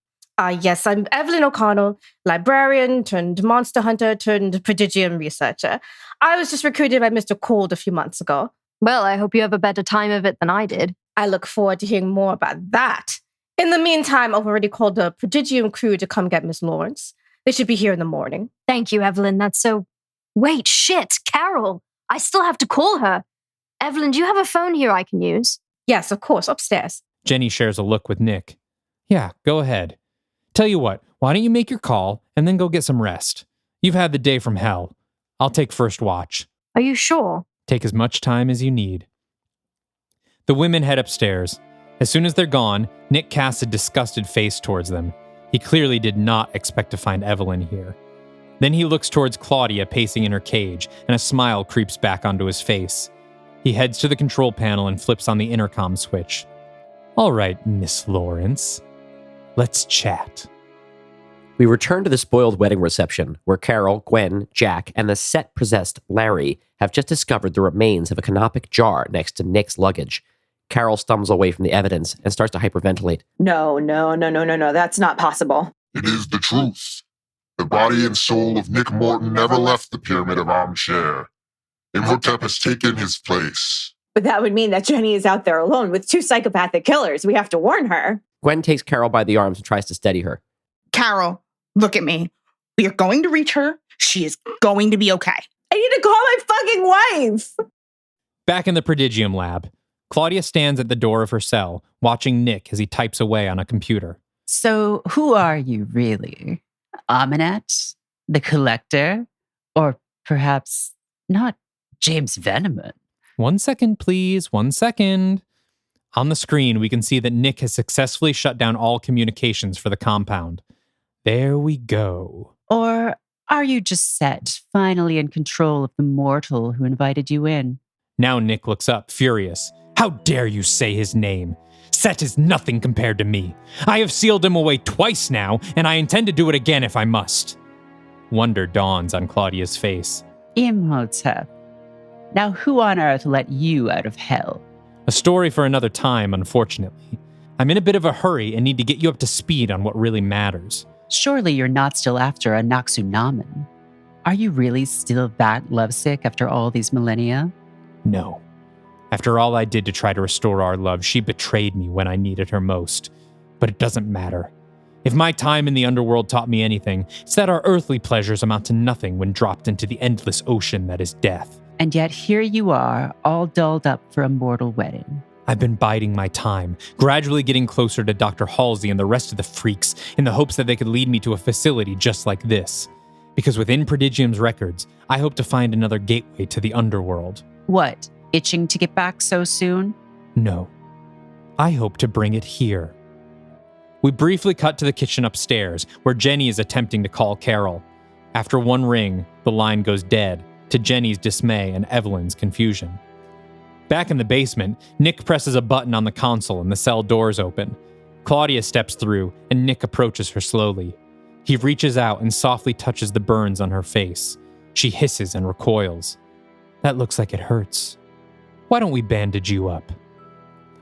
S15: Yes, I'm Evelyn O'Connell, librarian turned monster hunter turned prodigium researcher. I was just recruited by Mr. Cold a few months ago.
S10: Well, I hope you have a better time of it than I did.
S15: I look forward to hearing more about that. In the meantime, I've already called the Prodigium crew to come get Miss Lawrence. They should be here in the morning.
S10: Thank you, Evelyn. That's so... Wait, shit, Carol. I still have to call her. Evelyn, do you have a phone here I can use?
S15: Yes, of course, upstairs.
S2: Jenny shares a look with Nick. Yeah, go ahead. Tell you what, why don't you make your call and then go get some rest? You've had the day from hell. I'll take first watch.
S10: Are you sure?
S2: Take as much time as you need. The women head upstairs. As soon as they're gone, Nick casts a disgusted face towards them. He clearly did not expect to find Evelyn here. Then he looks towards Claudia pacing in her cage, and a smile creeps back onto his face. He heads to the control panel and flips on the intercom switch. All right, Miss Lawrence. Let's chat.
S3: We return to the spoiled wedding reception, where Carol, Gwen, Jack, and the set-possessed Larry have just discovered the remains of a canopic jar next to Nick's luggage. Carol stumbles away from the evidence and starts to hyperventilate.
S4: No, that's not possible.
S12: It is the truth. The body and soul of Nick Morton never left the Pyramid of Armchair. Imhotep has taken his place.
S4: But that would mean that Jenny is out there alone with two psychopathic killers. We have to warn her.
S3: Gwen takes Carol by the arms and tries to steady her.
S8: Carol, look at me. We are going to reach her. She is going to be okay.
S4: I need to call my fucking wife.
S2: Back in the Prodigium lab, Claudia stands at the door of her cell, watching Nick as he types away on a computer.
S11: So who are you really? Aminat? The Collector? Or perhaps not James Veneman?
S2: 1 second, please. 1 second. On the screen, we can see that Nick has successfully shut down all communications for the compound. There we go.
S11: Or are you just Set, finally in control of the mortal who invited you in?
S2: Now Nick looks up, furious. How dare you say his name? Set is nothing compared to me. I have sealed him away twice now, and I intend to do it again if I must. Wonder dawns on Claudia's face.
S11: Imhotep. Now who on earth let you out of hell?
S2: A story for another time, unfortunately. I'm in a bit of a hurry and need to get you up to speed on what really matters.
S11: Surely you're not still after a Naxunamen. Are you really still that lovesick after all these millennia?
S2: No. After all I did to try to restore our love, she betrayed me when I needed her most. But it doesn't matter. If my time in the underworld taught me anything, it's that our earthly pleasures amount to nothing when dropped into the endless ocean that is death.
S11: And yet here you are, all dolled up for a mortal wedding.
S2: I've been biding my time, gradually getting closer to Dr. Halsey and the rest of the freaks in the hopes that they could lead me to a facility just like this. Because within Prodigium's records, I hope to find another gateway to the underworld.
S11: What, itching to get back so soon?
S2: No. I hope to bring it here. We briefly cut to the kitchen upstairs, where Jenny is attempting to call Carol. After one ring, the line goes dead, to Jenny's dismay and Evelyn's confusion. Back in the basement, Nick presses a button on the console and the cell doors open. Claudia steps through, and Nick approaches her slowly. He reaches out and softly touches the burns on her face. She hisses and recoils. That looks like it hurts. Why don't we bandage you up?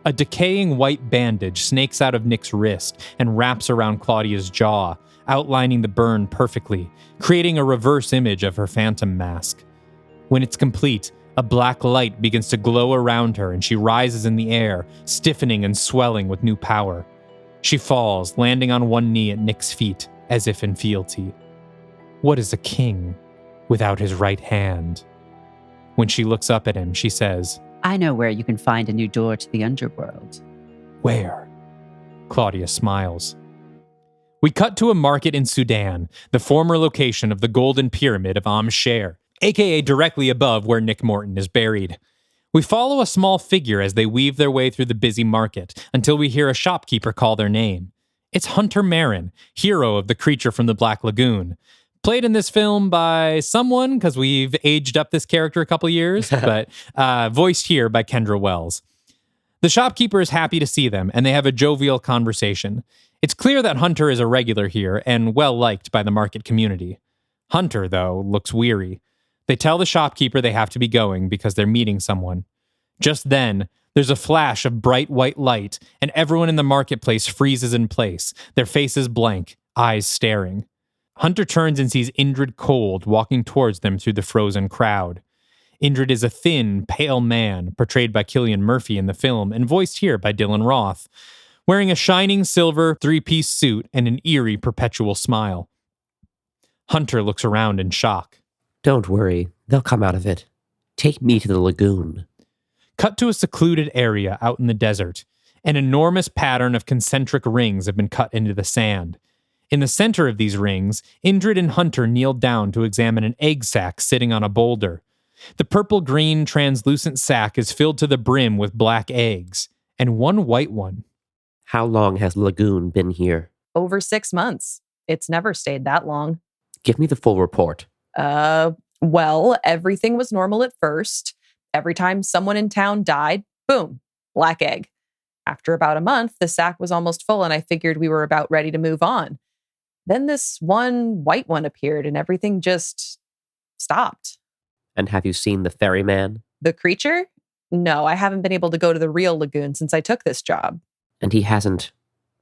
S2: A decaying white bandage snakes out of Nick's wrist and wraps around Claudia's jaw, outlining the burn perfectly, creating a reverse image of her phantom mask. When it's complete, a black light begins to glow around her and she rises in the air, stiffening and swelling with new power. She falls, landing on one knee at Nick's feet, as if in fealty. What is a king without his right hand? When she looks up at him, she says,
S11: I know where you can find a new door to the underworld.
S2: Where? Claudia smiles. We cut to a market in Sudan, the former location of the Golden Pyramid of Sher, aka directly above where Nick Morton is buried. We follow a small figure as they weave their way through the busy market until we hear a shopkeeper call their name. It's Hunter Marin, hero of the creature from the Black Lagoon. Played in this film by someone, because we've aged up this character a couple years, but voiced here by Kendra Wells. The shopkeeper is happy to see them, and they have a jovial conversation. It's clear that Hunter is a regular here and well-liked by the market community. Hunter, though, looks weary. They tell the shopkeeper they have to be going because they're meeting someone. Just then, there's a flash of bright white light, and everyone in the marketplace freezes in place, their faces blank, eyes staring. Hunter turns and sees Indrid Cold walking towards them through the frozen crowd. Indrid is a thin, pale man, portrayed by Cillian Murphy in the film and voiced here by Dylan Roth, wearing a shining silver three-piece suit and an eerie perpetual smile. Hunter looks around in shock.
S3: Don't worry, they'll come out of it. Take me to the lagoon.
S2: Cut to a secluded area out in the desert. An enormous pattern of concentric rings have been cut into the sand. In the center of these rings, Indrid and Hunter kneel down to examine an egg sack sitting on a boulder. The purple-green translucent sack is filled to the brim with black eggs, and one white one.
S3: How long has the lagoon been here?
S16: Over 6 months. It's never stayed that long.
S3: Give me the full report.
S16: Well, everything was normal at first. Every time someone in town died, boom, black egg. After about a month, the sack was almost full and I figured we were about ready to move on. Then this one white one appeared and everything just stopped.
S3: And have you seen the ferryman?
S16: The creature? No, I haven't been able to go to the real lagoon since I took this job.
S3: And he hasn't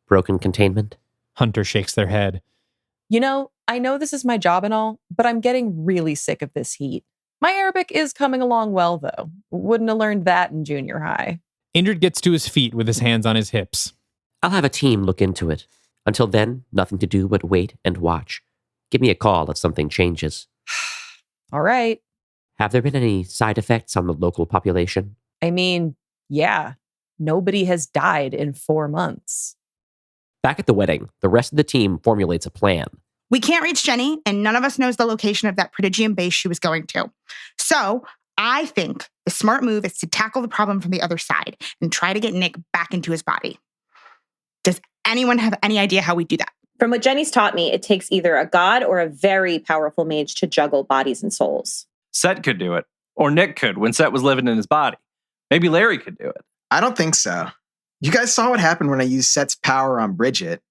S3: broken containment?
S2: Hunter shakes their head.
S16: You know, I know this is my job and all, but I'm getting really sick of this heat. My Arabic is coming along well, though. Wouldn't have learned that in junior high.
S2: Indrid gets to his feet with his hands on his hips.
S3: I'll have a team look into it. Until then, nothing to do but wait and watch. Give me a call if something changes.
S16: All right.
S3: Have there been any side effects on the local population?
S16: I mean, yeah. Nobody has died in 4 months.
S3: Back at the wedding, the rest of the team formulates a plan.
S8: We can't reach Jenny, and none of us knows the location of that prodigium base she was going to. So I think the smart move is to tackle the problem from the other side and try to get Nick back into his body. Does anyone have any idea how we do that?
S4: From what Jenny's taught me, it takes either a god or a very powerful mage to juggle bodies and souls.
S5: Set could do it. Or Nick could when Set was living in his body. Maybe Larry could do it.
S6: I don't think so. You guys saw what happened when I used Set's power on Bridget.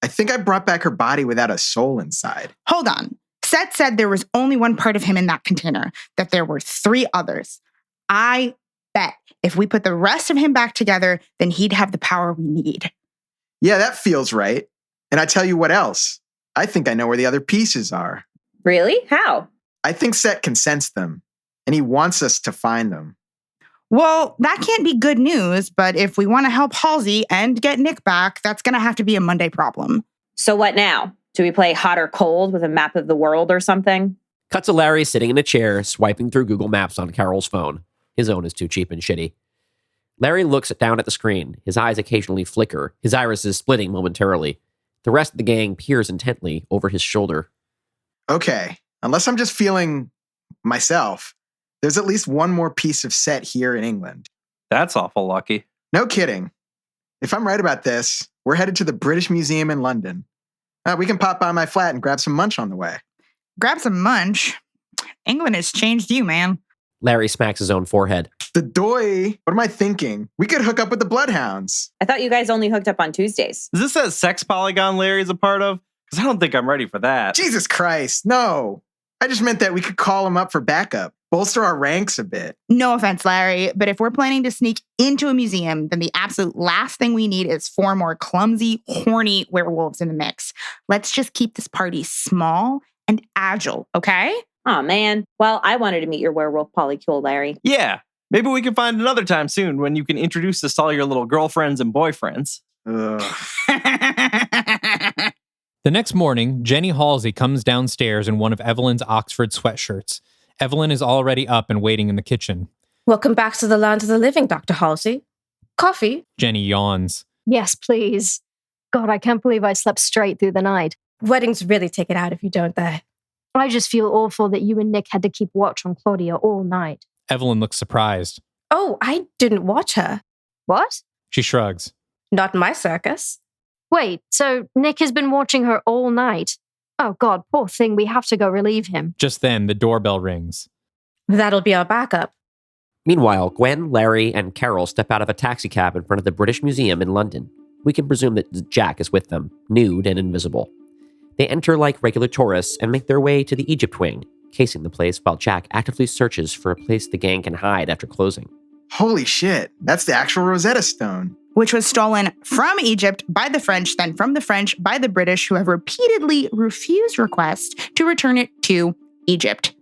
S6: I think I brought back her body without a soul inside.
S8: Hold on. Set said there was only one part of him in that container, that there were 3 others. I bet if we put the rest of him back together, then he'd have the power we need.
S6: Yeah, that feels right. And I tell you what else. I think I know where the other pieces are.
S4: Really? How?
S6: I think Set can sense them, and he wants us to find them.
S8: Well, that can't be good news, but if we want to help Halsey and get Nick back, that's going to have to be a Monday problem.
S4: So what now? Do we play hot or cold with a map of the world or something?
S3: Cut to Larry sitting in a chair, swiping through Google Maps on Carol's phone. His own is too cheap and shitty. Larry looks down at the screen. His eyes occasionally flicker, his irises splitting momentarily. The rest of the gang peers intently over his shoulder.
S6: Okay, unless I'm just feeling myself, there's at least one more piece of set here in England.
S5: That's awful lucky.
S6: No kidding. If I'm right about this, we're headed to the British Museum in London. We can pop by my flat and grab some munch on the way.
S8: Grab some munch? England has changed you, man.
S3: Larry smacks his own forehead.
S6: The doy. What am I thinking? We could hook up with the Bloodhounds.
S4: I thought you guys only hooked up on Tuesdays.
S5: Is this that sex polygon Larry's a part of? Because I don't think I'm ready for that.
S6: Jesus Christ, no. I just meant that we could call them up for backup, bolster our ranks a bit.
S8: No offense, Larry, but if we're planning to sneak into a museum, then the absolute last thing we need is 4 more clumsy, horny werewolves in the mix. Let's just keep this party small and agile, okay?
S4: Aw, man. Well, I wanted to meet your werewolf polycule, Larry.
S5: Yeah. Maybe we can find another time soon when you can introduce us to all your little girlfriends and boyfriends.
S2: The next morning, Jenny Halsey comes downstairs in one of Evelyn's Oxford sweatshirts. Evelyn is already up and waiting in the kitchen.
S15: Welcome back to the land of the living, Dr. Halsey. Coffee?
S2: Jenny yawns.
S10: Yes, please. God, I can't believe I slept straight through the night.
S15: Weddings really take it out if you don't, they?
S10: I just feel awful that you and Nick had to keep watch on Claudia all night.
S2: Evelyn looks surprised.
S15: Oh, I didn't watch her.
S10: What?
S2: She shrugs.
S15: Not my circus.
S10: Wait, so Nick has been watching her all night? Oh God, poor thing, we have to go relieve him.
S2: Just then, the doorbell rings.
S15: That'll be our backup.
S3: Meanwhile, Gwen, Larry, and Carol step out of a taxicab in front of the British Museum in London. We can presume that Jack is with them, nude and invisible. They enter like regular tourists and make their way to the Egypt wing, casing the place while Jack actively searches for a place the gang can hide after closing.
S6: Holy shit, that's the actual Rosetta Stone.
S8: Which was stolen from Egypt by the French, then from the French by the British, who have repeatedly refused requests to return it to Egypt.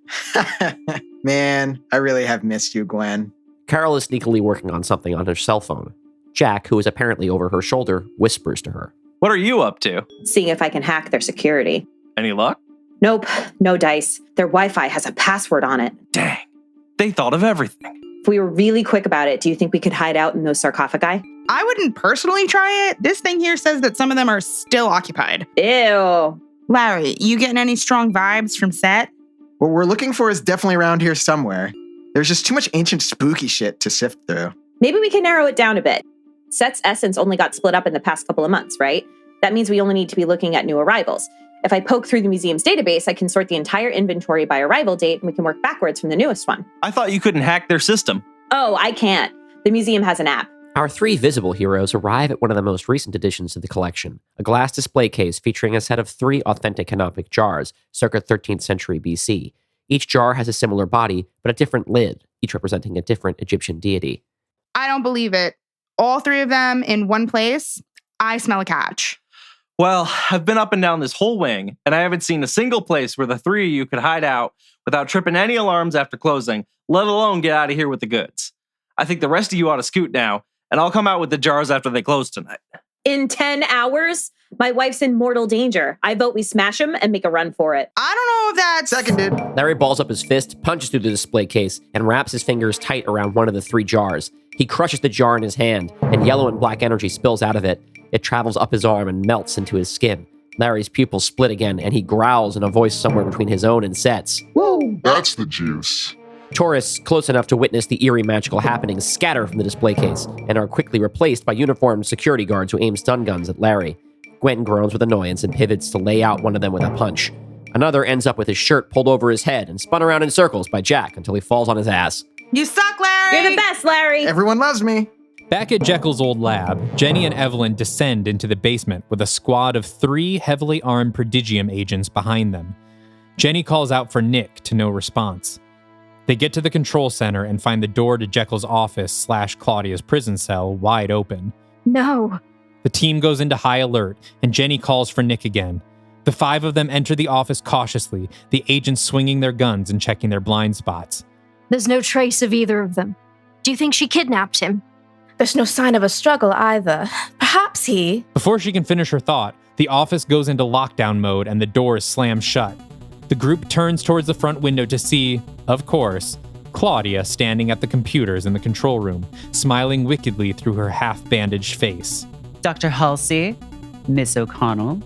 S6: Man, I really have missed you, Gwen.
S3: Carol is sneakily working on something on her cell phone. Jack, who is apparently over her shoulder, whispers to her.
S5: What are you up to?
S4: Seeing if I can hack their security.
S5: Any luck?
S4: Nope, no dice. Their Wi-Fi has a password on it.
S5: Dang, they thought of everything.
S4: If we were really quick about it, do you think we could hide out in those sarcophagi?
S8: I wouldn't personally try it. This thing here says that some of them are still occupied.
S4: Ew.
S8: Larry, you getting any strong vibes from set?
S6: What we're looking for is definitely around here somewhere. There's just too much ancient spooky shit to sift through.
S4: Maybe we can narrow it down a bit. Set's essence only got split up in the past couple of months, right? That means we only need to be looking at new arrivals. If I poke through the museum's database, I can sort the entire inventory by arrival date, and we can work backwards from the newest one.
S5: I thought you couldn't hack their system.
S4: Oh, I can't. The museum has an app.
S3: Our 3 visible heroes arrive at one of the most recent additions to the collection, a glass display case featuring a set of 3 authentic canopic jars, circa 13th century BC. Each jar has a similar body, but a different lid, each representing a different Egyptian deity.
S8: I don't believe it. All 3 of them in one place? I smell a catch.
S5: Well, I've been up and down this whole wing, and I haven't seen a single place where the 3 of you could hide out without tripping any alarms after closing, let alone get out of here with the goods. I think the rest of you ought to scoot now, and I'll come out with the jars after they close tonight.
S4: In 10 hours? My wife's in mortal danger. I vote we smash them and make a run for it.
S8: I don't know if that's...
S6: Seconded.
S3: Larry balls up his fist, punches through the display case, and wraps his fingers tight around one of the 3 jars. He crushes the jar in his hand, and yellow and black energy spills out of it. It travels up his arm and melts into his skin. Larry's pupils split again, and he growls in a voice somewhere between his own and Set's.
S12: Woo! That's the juice.
S3: Tourists close enough to witness the eerie magical happenings scatter from the display case and are quickly replaced by uniformed security guards who aim stun guns at Larry. Gwen groans with annoyance and pivots to lay out one of them with a punch. Another ends up with his shirt pulled over his head and spun around in circles by Jack until he falls on his ass.
S8: You suck, Larry!
S4: You're the best, Larry!
S6: Everyone loves me.
S2: Back at Jekyll's old lab, Jenny and Evelyn descend into the basement with a squad of 3 heavily armed prodigium agents behind them. Jenny calls out for Nick to no response. They get to the control center and find the door to Jekyll's office / Claudia's prison cell wide open.
S10: No.
S2: The team goes into high alert, and Jenny calls for Nick again. The 5 of them enter the office cautiously, the agents swinging their guns and checking their blind spots.
S10: There's no trace of either of them. Do you think she kidnapped him?
S15: There's no sign of a struggle either. Perhaps he...
S2: Before she can finish her thought, the office goes into lockdown mode and the door is slammed shut. The group turns towards the front window to see, of course, Claudia standing at the computers in the control room, smiling wickedly through her half-bandaged face.
S11: Dr. Halsey, Miss O'Connell,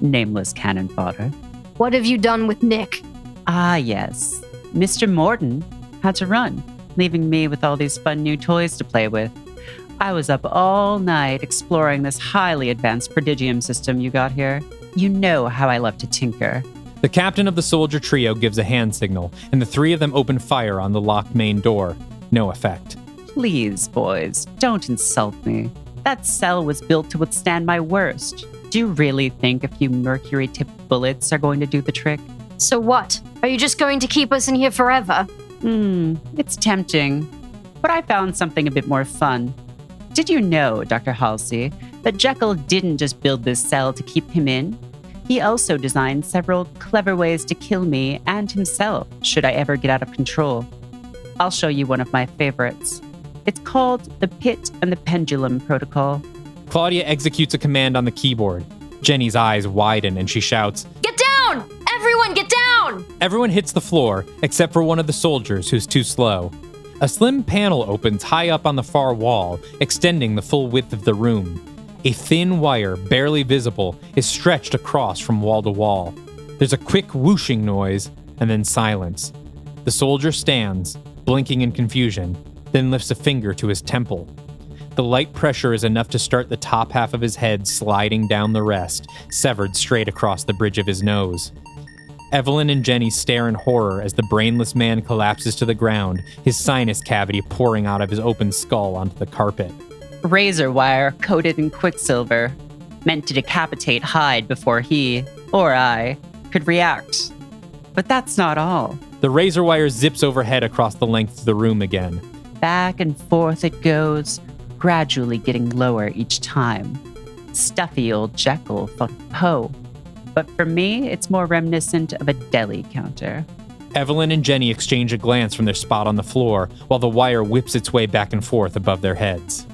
S11: nameless cannon fodder.
S10: What have you done with Nick?
S11: Ah, yes. Mr. Morton had to run, leaving me with all these fun new toys to play with. I was up all night exploring this highly advanced prodigium system you got here. You know how I love to tinker.
S2: The captain of the soldier trio gives a hand signal, and the three of them open fire on the locked main door. No effect.
S11: Please, boys, don't insult me. That cell was built to withstand my worst. Do you really think a few mercury-tipped bullets are going to do the trick?
S10: So what? Are you just going to keep us in here forever?
S11: It's tempting. But I found something a bit more fun. Did you know, Dr. Halsey, that Jekyll didn't just build this cell to keep him in? He also designed several clever ways to kill me and himself, should I ever get out of control. I'll show you one of my favorites. It's called the Pit and the Pendulum Protocol.
S2: Claudia executes a command on the keyboard. Jenny's eyes widen and she shouts,
S10: "Get down! Everyone get down!"
S2: Everyone hits the floor, except for one of the soldiers who's too slow. A slim panel opens high up on the far wall, extending the full width of the room. A thin wire, barely visible, is stretched across from wall to wall. There's a quick whooshing noise, and then silence. The soldier stands, blinking in confusion, then lifts a finger to his temple. The light pressure is enough to start the top half of his head sliding down the rest, severed straight across the bridge of his nose. Evelyn and Jenny stare in horror as the brainless man collapses to the ground, his sinus cavity pouring out of his open skull onto the carpet.
S11: Razor wire coated in quicksilver, meant to decapitate Hyde before he, or I, could react. But that's not all.
S2: The razor wire zips overhead across the length of the room again.
S11: Back and forth it goes, gradually getting lower each time. Stuffy old Jekyll fucked Poe. But for me, it's more reminiscent of a deli counter.
S2: Evelyn and Jenny exchange a glance from their spot on the floor, while the wire whips its way back and forth above their heads.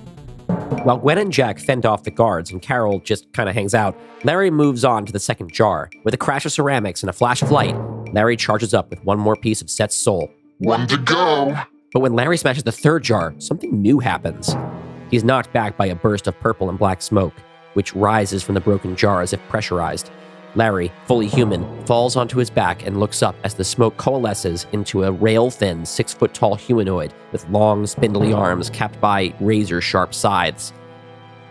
S3: While Gwen and Jack fend off the guards and Carol just kind of hangs out, Larry moves on to the second jar. With a crash of ceramics and a flash of light, Larry charges up with one more piece of Set's soul.
S12: One to go!
S3: But when Larry smashes the third jar, something new happens. He's knocked back by a burst of purple and black smoke, which rises from the broken jar as if pressurized. Larry, fully human, falls onto his back and looks up as the smoke coalesces into a rail-thin, 6-foot-tall humanoid with long, spindly arms capped by razor-sharp scythes.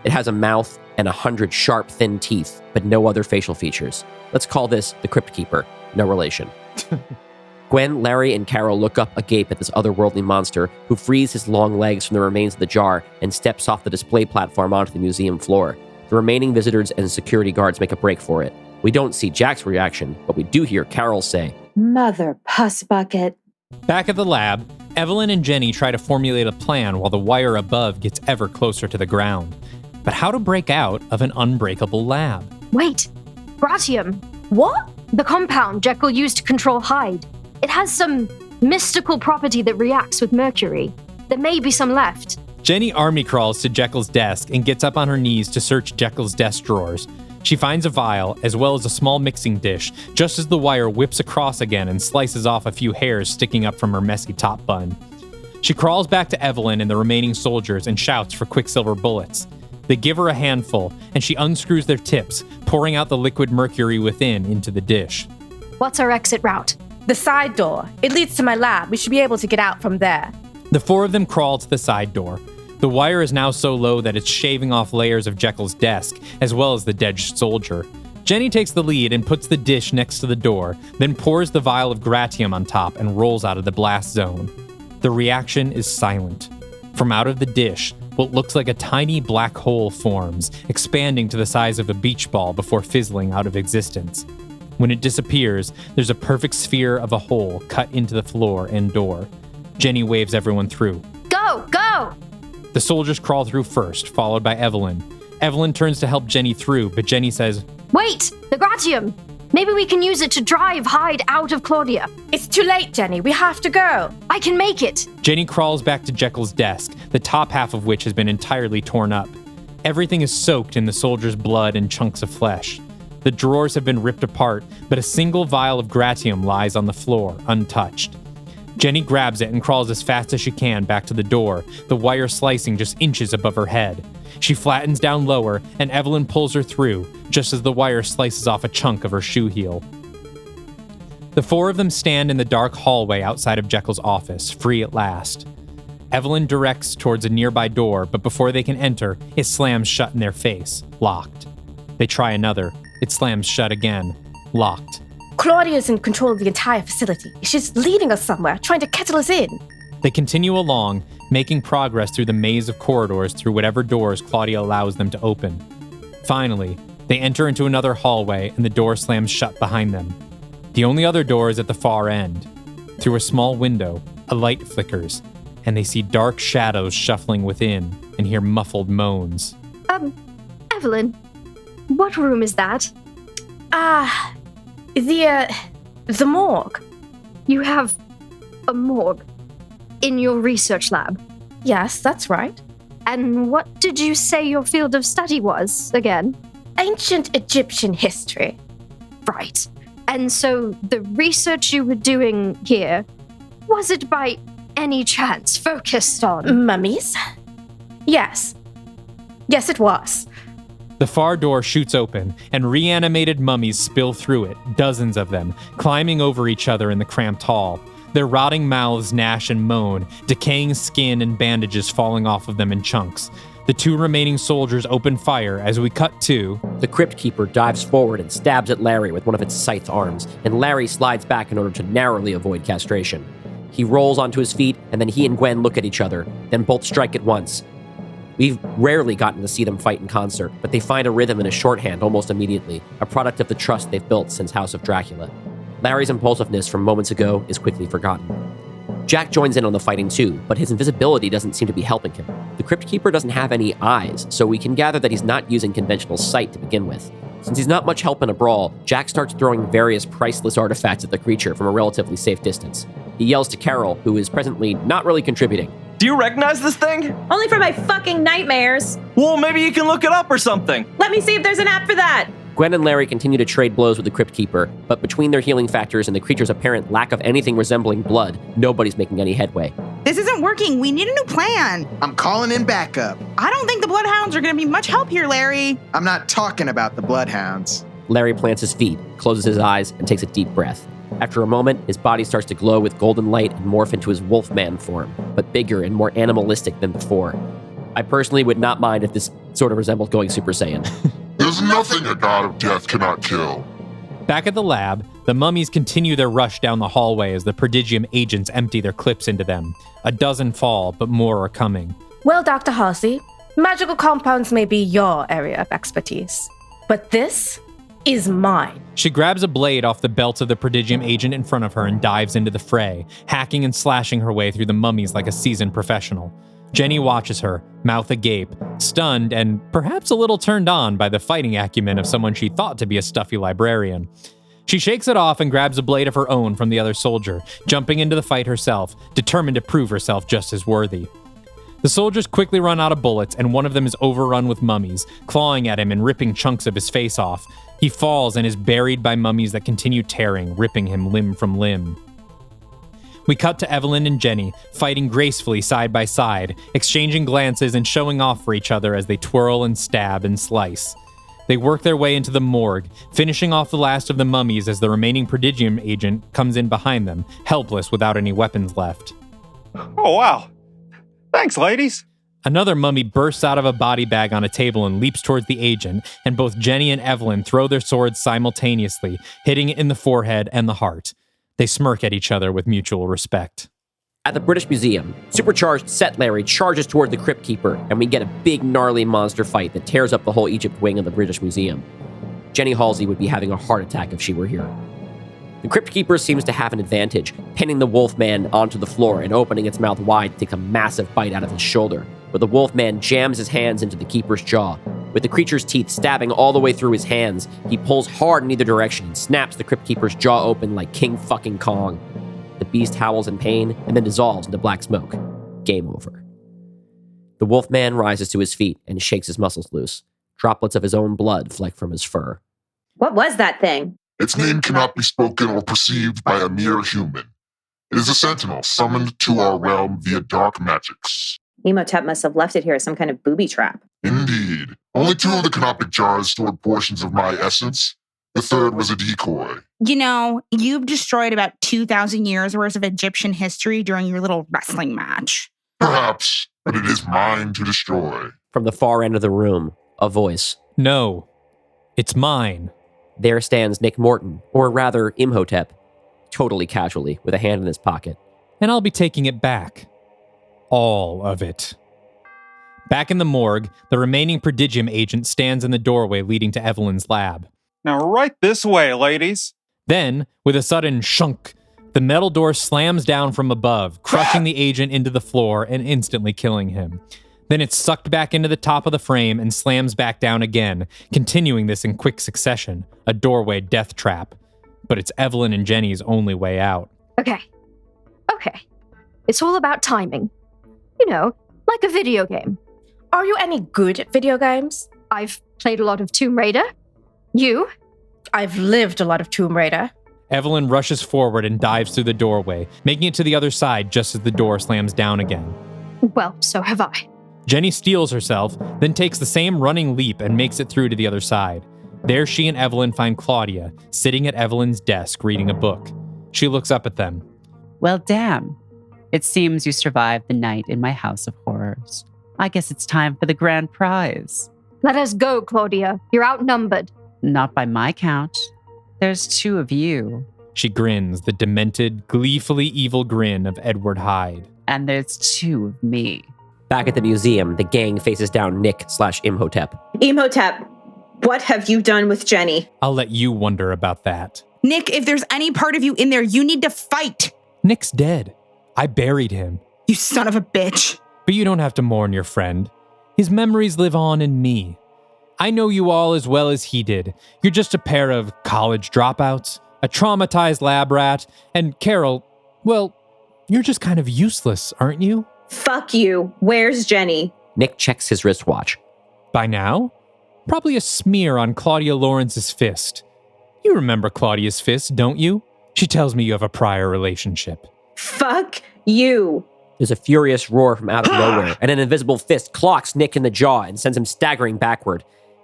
S3: It has a mouth and 100 sharp, thin teeth, but no other facial features. Let's call this the Crypt Keeper. No relation. Gwen, Larry, and Carol look up agape at this otherworldly monster who frees his long legs from the remains of the jar and steps off the display platform onto the museum floor. The remaining visitors and security guards make a break for it. We don't see Jack's reaction, but we do hear Carol say,
S4: "Mother puss bucket."
S2: Back at the lab, Evelyn and Jenny try to formulate a plan while the wire above gets ever closer to the ground. But how to break out of an unbreakable lab?
S10: Wait, Bratium.
S15: What?
S10: The compound Jekyll used to control Hyde. It has some mystical property that reacts with mercury. There may be some left.
S2: Jenny army crawls to Jekyll's desk and gets up on her knees to search Jekyll's desk drawers. She finds a vial, as well as a small mixing dish, just as the wire whips across again and slices off a few hairs sticking up from her messy top bun. She crawls back to Evelyn and the remaining soldiers and shouts for quicksilver bullets. They give her a handful, and she unscrews their tips, pouring out the liquid mercury within into the dish.
S10: What's our exit route?
S15: The side door. It leads to my lab. We should be able to get out from there.
S2: The four of them crawl to the side door. The wire is now so low that it's shaving off layers of Jekyll's desk, as well as the dead soldier. Jenny takes the lead and puts the dish next to the door, then pours the vial of gratium on top and rolls out of the blast zone. The reaction is silent. From out of the dish, what looks like a tiny black hole forms, expanding to the size of a beach ball before fizzling out of existence. When it disappears, there's a perfect sphere of a hole cut into the floor and door. Jenny waves everyone through.
S10: Go! Go!
S2: The soldiers crawl through first, followed by Evelyn. Evelyn turns to help Jenny through, but Jenny says,
S10: "Wait! The gratium! Maybe we can use it to drive Hyde out of Claudia."
S15: It's too late, Jenny. We have to go.
S10: I can make it.
S2: Jenny crawls back to Jekyll's desk, the top half of which has been entirely torn up. Everything is soaked in the soldier's blood and chunks of flesh. The drawers have been ripped apart, but a single vial of gratium lies on the floor, untouched. Jenny grabs it and crawls as fast as she can back to the door, the wire slicing just inches above her head. She flattens down lower, and Evelyn pulls her through, just as the wire slices off a chunk of her shoe heel. The four of them stand in the dark hallway outside of Jekyll's office, free at last. Evelyn directs towards a nearby door, but before they can enter, it slams shut in their face, locked. They try another. It slams shut again, locked.
S15: Claudia's in control of the entire facility. She's leading us somewhere, trying to kettle us in.
S2: They continue along, making progress through the maze of corridors through whatever doors Claudia allows them to open. Finally, they enter into another hallway and the door slams shut behind them. The only other door is at the far end. Through a small window, a light flickers, and they see dark shadows shuffling within and hear muffled moans.
S10: Evelyn, what room is that?
S15: The morgue.
S10: You have a morgue in your research lab?
S15: Yes, that's right.
S10: And what did you say your field of study was, again?
S15: Ancient Egyptian history.
S10: Right. And so the research you were doing here, was it by any chance focused on
S15: mummies? Yes. Yes, it was.
S2: The far door shoots open, and reanimated mummies spill through it, dozens of them, climbing over each other in the cramped hall. Their rotting mouths gnash and moan, decaying skin and bandages falling off of them in chunks. The two remaining soldiers open fire as we cut to...
S3: The Crypt Keeper dives forward and stabs at Larry with one of its scythe arms, and Larry slides back in order to narrowly avoid castration. He rolls onto his feet, and then he and Gwen look at each other, then both strike at once. We've rarely gotten to see them fight in concert, but they find a rhythm and a shorthand almost immediately, a product of the trust they've built since House of Dracula. Larry's impulsiveness from moments ago is quickly forgotten. Jack joins in on the fighting too, but his invisibility doesn't seem to be helping him. The Crypt Keeper doesn't have any eyes, so we can gather that he's not using conventional sight to begin with. Since he's not much help in a brawl, Jack starts throwing various priceless artifacts at the creature from a relatively safe distance. He yells to Carol, who is presently not really contributing.
S5: Do you recognize this thing?
S4: Only for my fucking nightmares.
S5: Well, maybe you can look it up or something.
S4: Let me see if there's an app for that.
S3: Gwen and Larry continue to trade blows with the Crypt Keeper, but between their healing factors and the creature's apparent lack of anything resembling blood, nobody's making any headway.
S8: This isn't working. We need a new plan.
S6: I'm calling in backup.
S8: I don't think the Bloodhounds are going to be much help here, Larry.
S6: I'm not talking about the Bloodhounds.
S3: Larry plants his feet, closes his eyes, and takes a deep breath. After a moment, his body starts to glow with golden light and morph into his wolfman form, but bigger and more animalistic than before. I personally would not mind if this sort of resembled going Super Saiyan.
S12: There's nothing a god of death cannot kill.
S2: Back at the lab, the mummies continue their rush down the hallway as the prodigium agents empty their clips into them. A dozen fall, but more are coming.
S15: Well, Dr. Halsey, magical compounds may be your area of expertise, but this is mine.
S2: She grabs a blade off the belt of the prodigium agent in front of her and dives into the fray, hacking and slashing her way through the mummies like a seasoned professional. Jenny watches her, mouth agape, stunned and perhaps a little turned on by the fighting acumen of someone she thought to be a stuffy librarian. She shakes it off and grabs a blade of her own from the other soldier, jumping into the fight herself, determined to prove herself just as worthy. The soldiers quickly run out of bullets, and one of them is overrun with mummies, clawing at him and ripping chunks of his face off. He falls and is buried by mummies that continue tearing, ripping him limb from limb. We cut to Evelyn and Jenny, fighting gracefully side by side, exchanging glances and showing off for each other as they twirl and stab and slice. They work their way into the morgue, finishing off the last of the mummies as the remaining prodigium agent comes in behind them, helpless without any weapons left.
S17: Oh, wow. Thanks, ladies.
S2: Another mummy bursts out of a body bag on a table and leaps towards the agent, and both Jenny and Evelyn throw their swords simultaneously, hitting it in the forehead and the heart. They smirk at each other with mutual respect.
S3: At the British Museum, supercharged Set Larry charges toward the Crypt Keeper, and we get a big gnarly monster fight that tears up the whole Egypt wing of the British Museum. Jenny Halsey would be having a heart attack if she were here. The Crypt Keeper seems to have an advantage, pinning the Wolfman onto the floor and opening its mouth wide to take a massive bite out of his shoulder, where the Wolfman jams his hands into the Keeper's jaw. With the creature's teeth stabbing all the way through his hands, he pulls hard in either direction and snaps the Crypt Keeper's jaw open like King fucking Kong. The beast howls in pain and then dissolves into black smoke. Game over. The Wolfman rises to his feet and shakes his muscles loose. Droplets of his own blood fleck from his fur.
S4: What was that thing?
S12: Its name cannot be spoken or perceived by a mere human. It is a sentinel summoned to our realm via dark magics.
S4: Imhotep must have left it here as some kind of booby trap.
S12: Indeed. Only 2 of the canoptic jars stored portions of my essence. The third was a decoy.
S8: You know, you've destroyed about 2,000 years worth of Egyptian history during your little wrestling match.
S12: Perhaps, but it is mine to destroy.
S3: From the far end of the room, a voice.
S2: No, it's mine.
S3: There stands Nick Morton, or rather Imhotep, totally casually, with a hand in his pocket.
S2: And I'll be taking it back. All of it. Back in the morgue, the remaining prodigium agent stands in the doorway leading to Evelyn's lab.
S17: Now, right this way, ladies.
S2: Then, with a sudden shunk, the metal door slams down from above, crushing the agent into the floor and instantly killing him. Then it's sucked back into the top of the frame and slams back down again, continuing this in quick succession, a doorway death trap. But it's Evelyn and Jenny's only way out.
S10: Okay. It's all about timing. You know, like a video game.
S15: Are you any good at video games?
S10: I've played a lot of Tomb Raider. You?
S15: I've lived a lot of Tomb Raider.
S2: Evelyn rushes forward and dives through the doorway, making it to the other side just as the door slams down again.
S10: Well, so have I.
S2: Jenny steels herself, then takes the same running leap and makes it through to the other side. There she and Evelyn find Claudia, sitting at Evelyn's desk reading a book. She looks up at them.
S11: Well, damn. It seems you survived the night in my house of horrors. I guess it's time for the grand prize.
S10: Let us go, Claudia. You're outnumbered.
S11: Not by my count. There's two of you.
S2: She grins, the demented, gleefully evil grin of Edward Hyde.
S11: And there's two of me.
S3: Back at the museum, the gang faces down Nick/Imhotep.
S4: Imhotep, what have you done with Jenny?
S2: I'll let you wonder about that.
S8: Nick, if there's any part of you in there, you need to fight.
S2: Nick's dead. I buried him.
S8: You son of a bitch.
S2: But you don't have to mourn your friend. His memories live on in me. I know you all as well as he did. You're just a pair of college dropouts, a traumatized lab rat, and Carol, well, you're just kind of useless, aren't you?
S4: Fuck you. Where's Jenny?
S3: Nick checks his wristwatch.
S2: By now? Probably a smear on Claudia Lawrence's fist. You remember Claudia's fist, don't you? She tells me you have a prior relationship.
S4: Fuck you.
S3: There's a furious roar from out of nowhere, and an invisible fist clocks Nick in the jaw and sends him staggering backward.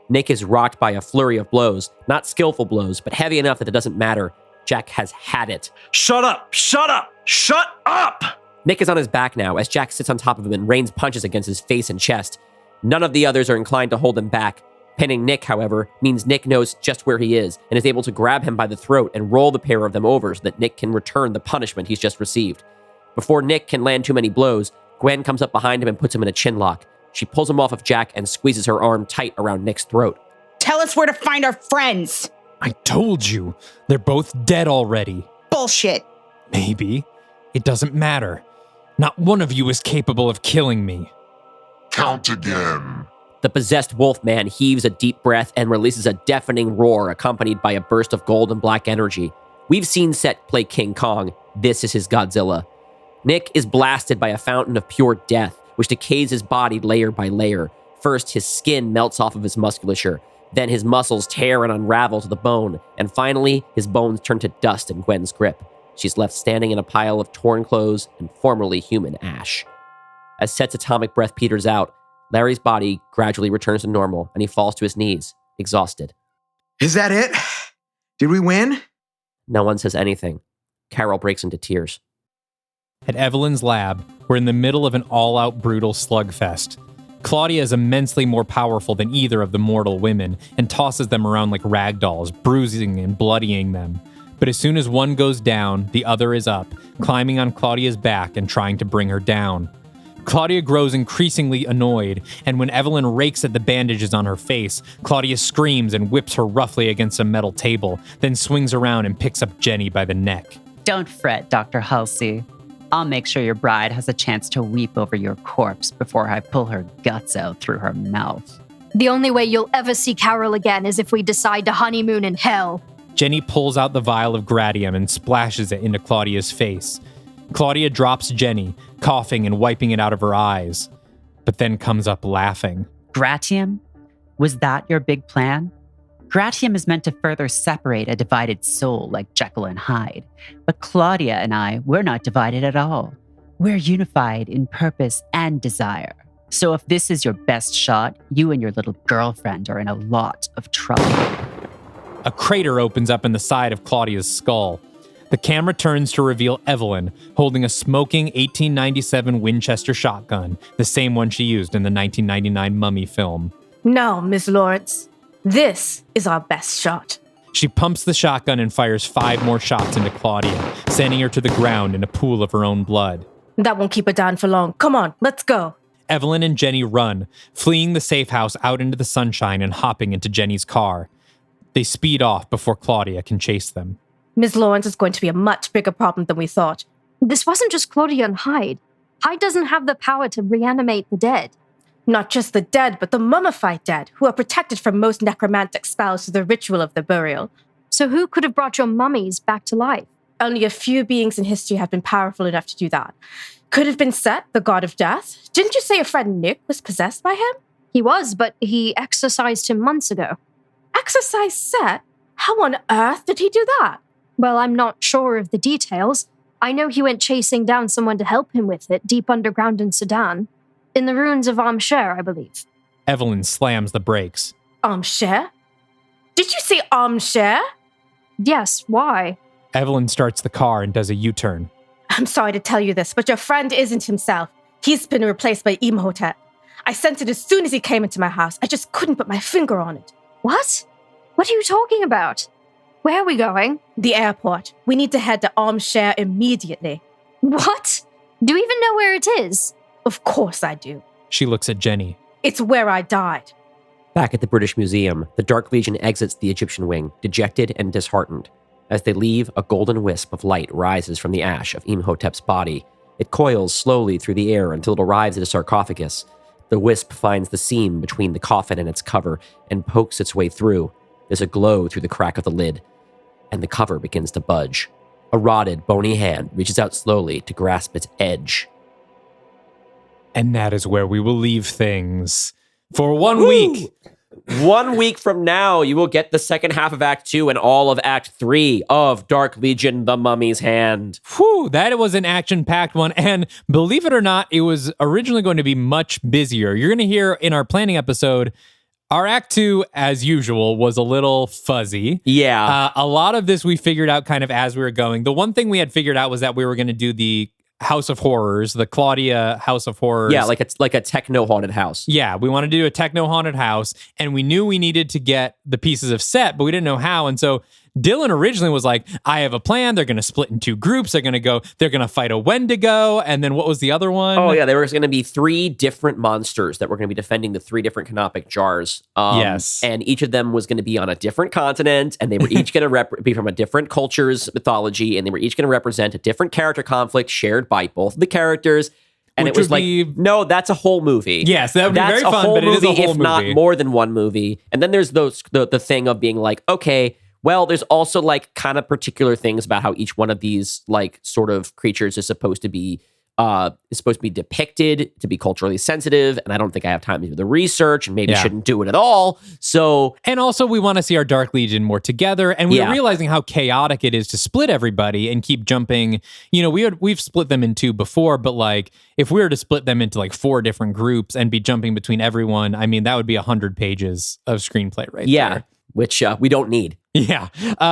S3: Nick is rocked by a flurry of blows, not skillful blows, but heavy enough that it doesn't matter. Jack has had it.
S5: Shut up! Shut up! Shut up!
S3: Nick is on his back now as Jack sits on top of him and rains punches against his face and chest. None of the others are inclined to hold him back. Pinning Nick, however, means Nick knows just where he is and is able to grab him by the throat and roll the pair of them over so that Nick can return the punishment he's just received. Before Nick can land too many blows, Gwen comes up behind him and puts him in a chin lock. She pulls him off of Jack and squeezes her arm tight around Nick's throat.
S8: Tell us where to find our friends.
S2: I told you. They're both dead already.
S8: Bullshit.
S2: Maybe. It doesn't matter. Not one of you is capable of killing me.
S12: Count again.
S3: The possessed wolf man heaves a deep breath and releases a deafening roar accompanied by a burst of gold and black energy. We've seen Set play King Kong. This is his Godzilla. Nick is blasted by a fountain of pure death, which decays his body layer by layer. First, his skin melts off of his musculature. Then his muscles tear and unravel to the bone. And finally, his bones turn to dust in Gwen's grip. She's left standing in a pile of torn clothes and formerly human ash. As Set's atomic breath peters out, Larry's body gradually returns to normal and he falls to his knees, exhausted.
S6: Is that it? Did we win?
S3: No one says anything. Carol breaks into tears.
S2: At Evelyn's lab, we're in the middle of an all-out brutal slugfest. Claudia is immensely more powerful than either of the mortal women and tosses them around like rag dolls, bruising and bloodying them. But as soon as one goes down, the other is up, climbing on Claudia's back and trying to bring her down. Claudia grows increasingly annoyed, and when Evelyn rakes at the bandages on her face, Claudia screams and whips her roughly against a metal table, then swings around and picks up Jenny by the neck.
S11: Don't fret, Dr. Halsey. I'll make sure your bride has a chance to weep over your corpse before I pull her guts out through her mouth.
S10: The only way you'll ever see Carol again is if we decide to honeymoon in hell.
S2: Jenny pulls out the vial of gratium and splashes it into Claudia's face. Claudia drops Jenny, coughing and wiping it out of her eyes, but then comes up laughing.
S11: Gratium? Was that your big plan? Gratium is meant to further separate a divided soul like Jekyll and Hyde. But Claudia and I, we're not divided at all. We're unified in purpose and desire. So if this is your best shot, you and your little girlfriend are in a lot of trouble.
S2: a crater opens up in the side of Claudia's skull. The camera turns to reveal Evelyn holding a smoking 1897 Winchester shotgun, the same one she used in the 1999 Mummy film.
S15: No, Miss Lawrence. This is our best shot.
S2: She pumps the shotgun and fires 5 more shots into Claudia, sending her to the ground in a pool of her own blood.
S15: That won't keep her down for long. Come on, let's go.
S2: Evelyn and Jenny run, fleeing the safe house out into the sunshine and hopping into Jenny's car. They speed off before Claudia can chase them.
S15: Miss Lawrence is going to be a much bigger problem than we thought.
S10: This wasn't just Claudia and Hyde. Hyde doesn't have the power to reanimate the dead.
S15: Not just the dead, but the mummified dead, who are protected from most necromantic spells through the ritual of the burial.
S10: So who could have brought your mummies back to life?
S15: Only a few beings in history have been powerful enough to do that. Could have been Set, the god of death. Didn't you say your friend Nick was possessed by him?
S10: He was, but he exorcised him months ago.
S15: Exorcised Set? How on earth did he do that?
S10: Well, I'm not sure of the details. I know he went chasing down someone to help him with it deep underground in Sudan. In the ruins of Amsher, I believe.
S2: Evelyn slams the brakes.
S15: Amsher? Did you say Amsher?
S10: Yes, why?
S2: Evelyn starts the car and does a U-turn.
S15: I'm sorry to tell you this, but your friend isn't himself. He's been replaced by Imhotep. I sensed it as soon as he came into my house. I just couldn't put my finger on it.
S10: What? What are you talking about? Where are we going?
S15: The airport. We need to head to Amsher immediately.
S10: What? Do you even know where it is?
S15: Of course I do.
S2: She looks at Jenny.
S15: It's where I died.
S3: Back at the British Museum, the Dark Legion exits the Egyptian wing, dejected and disheartened. As they leave, a golden wisp of light rises from the ash of Imhotep's body. It coils slowly through the air until it arrives at a sarcophagus. The wisp finds the seam between the coffin and its cover and pokes its way through. There's a glow through the crack of the lid, and the cover begins to budge. A rotted, bony hand reaches out slowly to grasp its edge.
S2: And that is where we will leave things for 1 week.
S3: 1 week from now, you will get the second half of Act 2 and all of Act 3 of Dark Legion, The Mummy's Hand.
S2: Whew, that was an action-packed one. And believe it or not, it was originally going to be much busier. You're going to hear in our planning episode, our Act 2, as usual, was a little fuzzy.
S3: Yeah.
S2: A lot of this we figured out kind of as we were going. The one thing we had figured out was that we were going to do the House of Horrors, the Claudia House of Horrors.
S3: Yeah, like a techno haunted house.
S2: Yeah, we wanted to do a techno haunted house, and we knew we needed to get the pieces of set, but we didn't know how. And so Dylan originally was like, I have a plan. They're going to split in 2 groups. They're going to fight a Wendigo. And then what was the other one?
S3: Oh, yeah, there was going to be 3 different monsters that were going to be defending the 3 different canopic jars.
S2: Yes.
S3: And each of them was going to be on a different continent, and they were each going to be from a different culture's mythology, and they were each going to represent a different character conflict shared by both of the characters. And
S2: Which
S3: it was
S2: would
S3: like,
S2: be...
S3: no, that's a whole movie.
S2: Yes, that would be very fun, but it is a whole
S3: if
S2: movie.
S3: not more than one movie. And then there's the thing of being like, okay, well, there's also like kind of particular things about how each one of these like sort of creatures is supposed to be depicted to be culturally sensitive, and I don't think I have time to do the research, and maybe shouldn't do it at all. So,
S2: and also we want to see our Dark Legion more together, and we're realizing how chaotic it is to split everybody and keep jumping. You know, we've split them in 2 before, but like if we were to split them into like 4 different groups and be jumping between everyone, I mean that would be 100 pages of screenplay right there.
S3: Which we don't need.
S2: Yeah,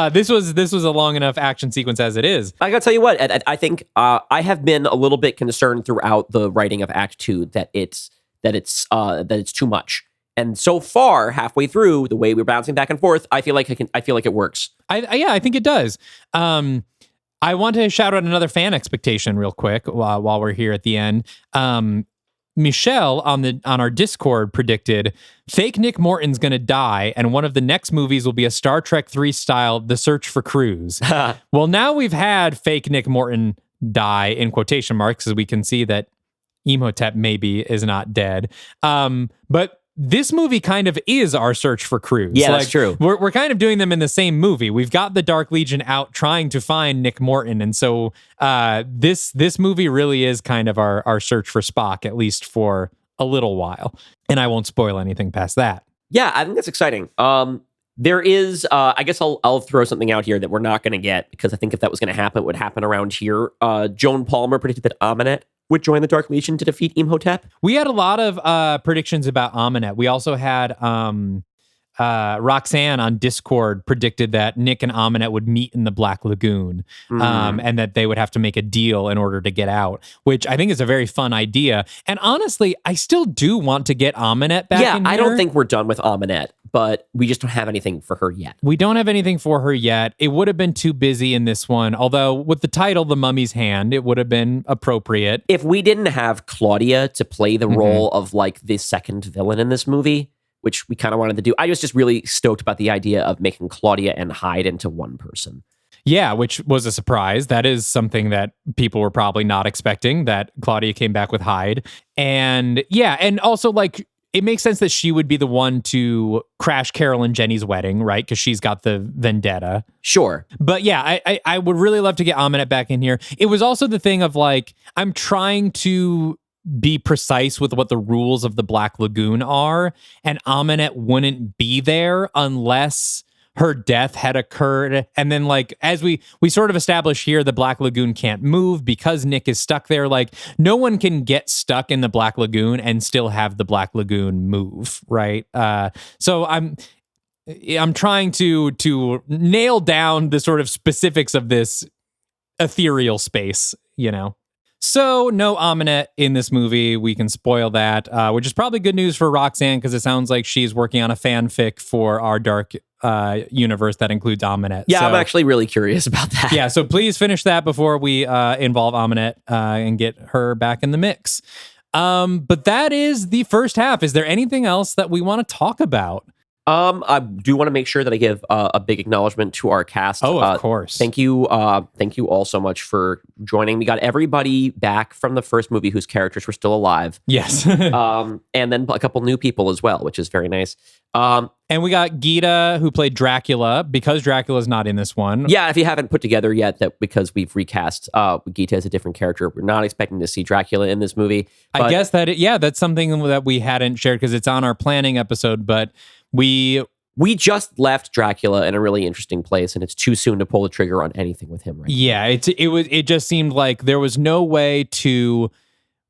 S2: this was a long enough action sequence as it is.
S3: I gotta tell you what, I think I have been a little bit concerned throughout the writing of Act 2 that it's too much. And so far, halfway through, the way we're bouncing back and forth, I feel like it works.
S2: I think it does. I want to shout out another fan expectation real quick while we're here at the end. Michelle on our Discord predicted fake Nick Morton's going to die, and one of the next movies will be a Star Trek 3 style The Search for Cruz. Well, now we've had fake Nick Morton die in quotation marks, as we can see that Imhotep maybe is not dead. But this movie kind of is our Search for Cruz.
S3: Yeah, that's true.
S2: We're kind of doing them in the same movie. We've got the Dark Legion out trying to find Nick Morton. And so this movie really is kind of our search for Spock, at least for a little while. And I won't spoil anything past that.
S3: Yeah, I think that's exciting. There is, I guess I'll throw something out here that we're not going to get, because I think if that was going to happen, it would happen around here. Joan Palmer predicted that Amenet would join the Dark Legion to defeat Imhotep.
S2: We had a lot of predictions about Amenet. We also had Roxanne on Discord predicted that Nick and Aminette would meet in the Black Lagoon, and that they would have to make a deal in order to get out, which I think is a very fun idea. And honestly, I still do want to get Aminette back in here.
S3: I don't think we're done with Aminette, but we just don't have anything for her yet.
S2: We don't have anything for her yet. It would have been too busy in this one, although with the title, The Mummy's Hand, it would have been appropriate.
S3: If we didn't have Claudia to play the role of like the second villain in this movie, which we kind of wanted to do, I was just really stoked about the idea of making Claudia and Hyde into one person.
S2: Yeah, which was a surprise. That is something that people were probably not expecting, that Claudia came back with Hyde. And yeah, and also like, it makes sense that she would be the one to crash Carol and Jenny's wedding, right? Because she's got the vendetta.
S3: Sure.
S2: But yeah, I would really love to get Aminette back in here. It was also the thing of like, I'm trying to be precise with what the rules of the Black Lagoon are, and Aminette wouldn't be there unless her death had occurred. And then like, as we sort of establish here, the Black Lagoon can't move because Nick is stuck there. Like, no one can get stuck in the Black Lagoon and still have the Black Lagoon move, right? So I'm trying to nail down the sort of specifics of this ethereal space, you know? So no Aminette in this movie. We can spoil that, which is probably good news for Roxanne, because it sounds like she's working on a fanfic for our dark universe that includes Aminette.
S3: Yeah,
S2: so,
S3: I'm actually really curious about that.
S2: Yeah, so please finish that before we involve Aminette and get her back in the mix. But that is the first half. Is there anything else that we want to talk about?
S3: I do want to make sure that I give a big acknowledgement to our cast.
S2: Oh, of course.
S3: Thank you all so much for joining. We got everybody back from the first movie whose characters were still alive.
S2: Yes.
S3: And then a couple new people as well, which is very nice.
S2: And we got Gita, who played Dracula, because Dracula's not in this one.
S3: Yeah, if you haven't put together yet that because we've recast Gita as a different character, we're not expecting to see Dracula in this movie.
S2: I guess that's something that we hadn't shared because it's on our planning episode, but we
S3: just left Dracula in a really interesting place, and it's too soon to pull the trigger on anything with him right
S2: now. It just seemed like there was no way to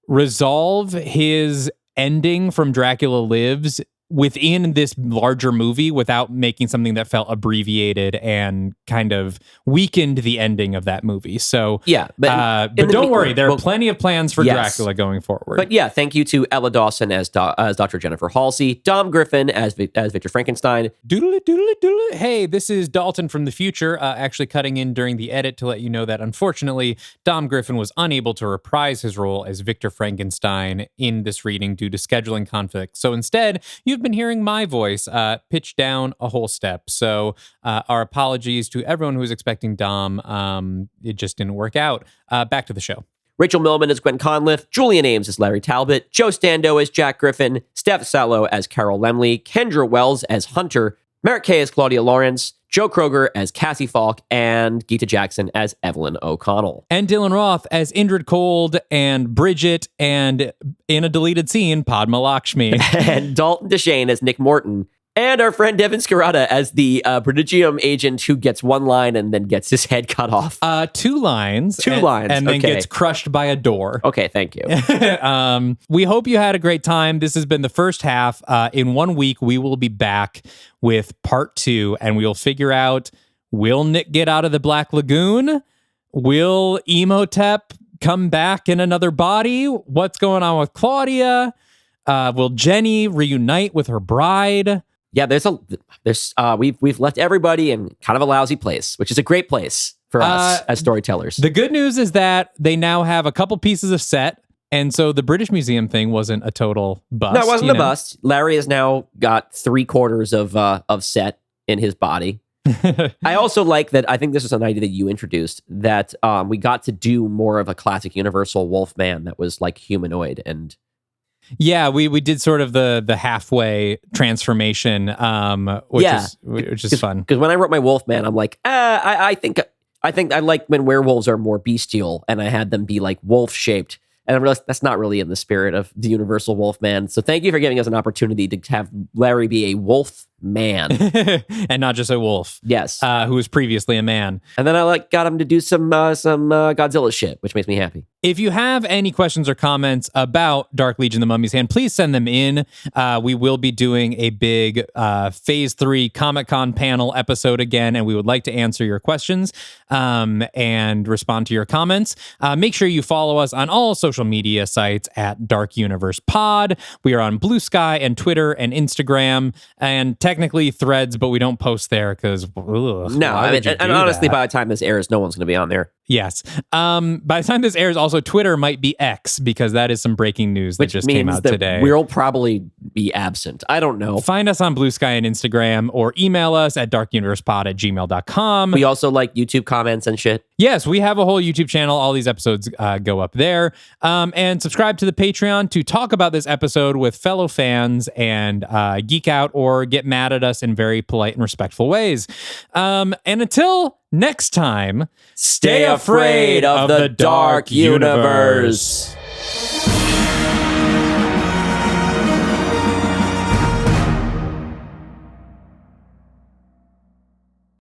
S2: resolve his ending from Dracula Lives within this larger movie without making something that felt abbreviated and kind of weakened the ending of that movie. So
S3: yeah,
S2: but don't worry, there are plenty of plans for Dracula going forward.
S3: But yeah, thank you to Ella Dawson as Dr. Jennifer Halsey, Dom Griffin as Victor Frankenstein.
S2: Doodle doodle doodle. Hey, this is Dalton from the future, actually cutting in during the edit to let you know that unfortunately Dom Griffin was unable to reprise his role as Victor Frankenstein in this reading due to scheduling conflicts. So instead, you've been hearing my voice pitched down a whole step. So our apologies to everyone who was expecting Dom. It just didn't work out. Back to the show.
S3: Rachel Millman as Gwen Conliffe, Julian Ames as Larry Talbot, Joe Stando as Jack Griffin, Steph Salo as Carol Lemley, Kendra Wells as Hunter, Merritt Kay as Claudia Lawrence, Joe Kroger as Cassie Falk, and Geeta Jackson as Evelyn O'Connell.
S2: And Dylan Roth as Indrid Cold and Bridget, and in a deleted scene, Padma Lakshmi.
S3: And Dalton Deshane as Nick Morton. And our friend Devin Scarata as the prodigium agent who gets one line and then gets his head cut off.
S2: 2 lines.
S3: Two lines.
S2: And then gets crushed by a door.
S3: Okay, thank you.
S2: We hope you had a great time. This has been the first half. In 1 week, we will be back with part 2, and we'll figure out, will Nick get out of the Black Lagoon? Will Imhotep come back in another body? What's going on with Claudia? Will Jenny reunite with her bride?
S3: Yeah, we've left everybody in kind of a lousy place, which is a great place for us as storytellers.
S2: The good news is that they now have a couple pieces of set, and so the British Museum thing wasn't a total bust.
S3: No, it wasn't a bust. Larry has now got 3/4 of set in his body. I also like that. I think this is an idea that you introduced, that we got to do more of a classic Universal Wolfman that was like humanoid and.
S2: Yeah, we did sort of the halfway transformation, which is fun.
S3: Because when I wrote my Wolfman, I'm like, I think I like when werewolves are more bestial, and I had them be like wolf shaped. And I realized that's not really in the spirit of the Universal Wolfman. So thank you for giving us an opportunity to have Larry be a wolf man.
S2: And not just a wolf.
S3: Yes.
S2: Who was previously a man.
S3: And then I got him to do some Godzilla shit, which makes me happy.
S2: If you have any questions or comments about Dark Legion, The Mummy's Hand, please send them in. We will be doing a big Phase 3 Comic-Con panel episode again, and we would like to answer your questions and respond to your comments. Make sure you follow us on all social media sites at Dark Universe Pod. We are on Blue Sky and Twitter and Instagram and technically Threads, but we don't post there because
S3: and honestly, by the time this airs, no one's going to be on there.
S2: Yes. By the time this airs, also Twitter might be X because that is some breaking news that just came out today.
S3: We'll probably be absent. I don't know.
S2: Find us on Blue Sky and Instagram or email us at darkuniversepod@gmail.com.
S3: We also like YouTube comments and shit.
S2: Yes, we have a whole YouTube channel. All these episodes go up there. And subscribe to the Patreon to talk about this episode with fellow fans and geek out or get mad at us in very polite and respectful ways. And until next time,
S3: stay afraid of the dark universe.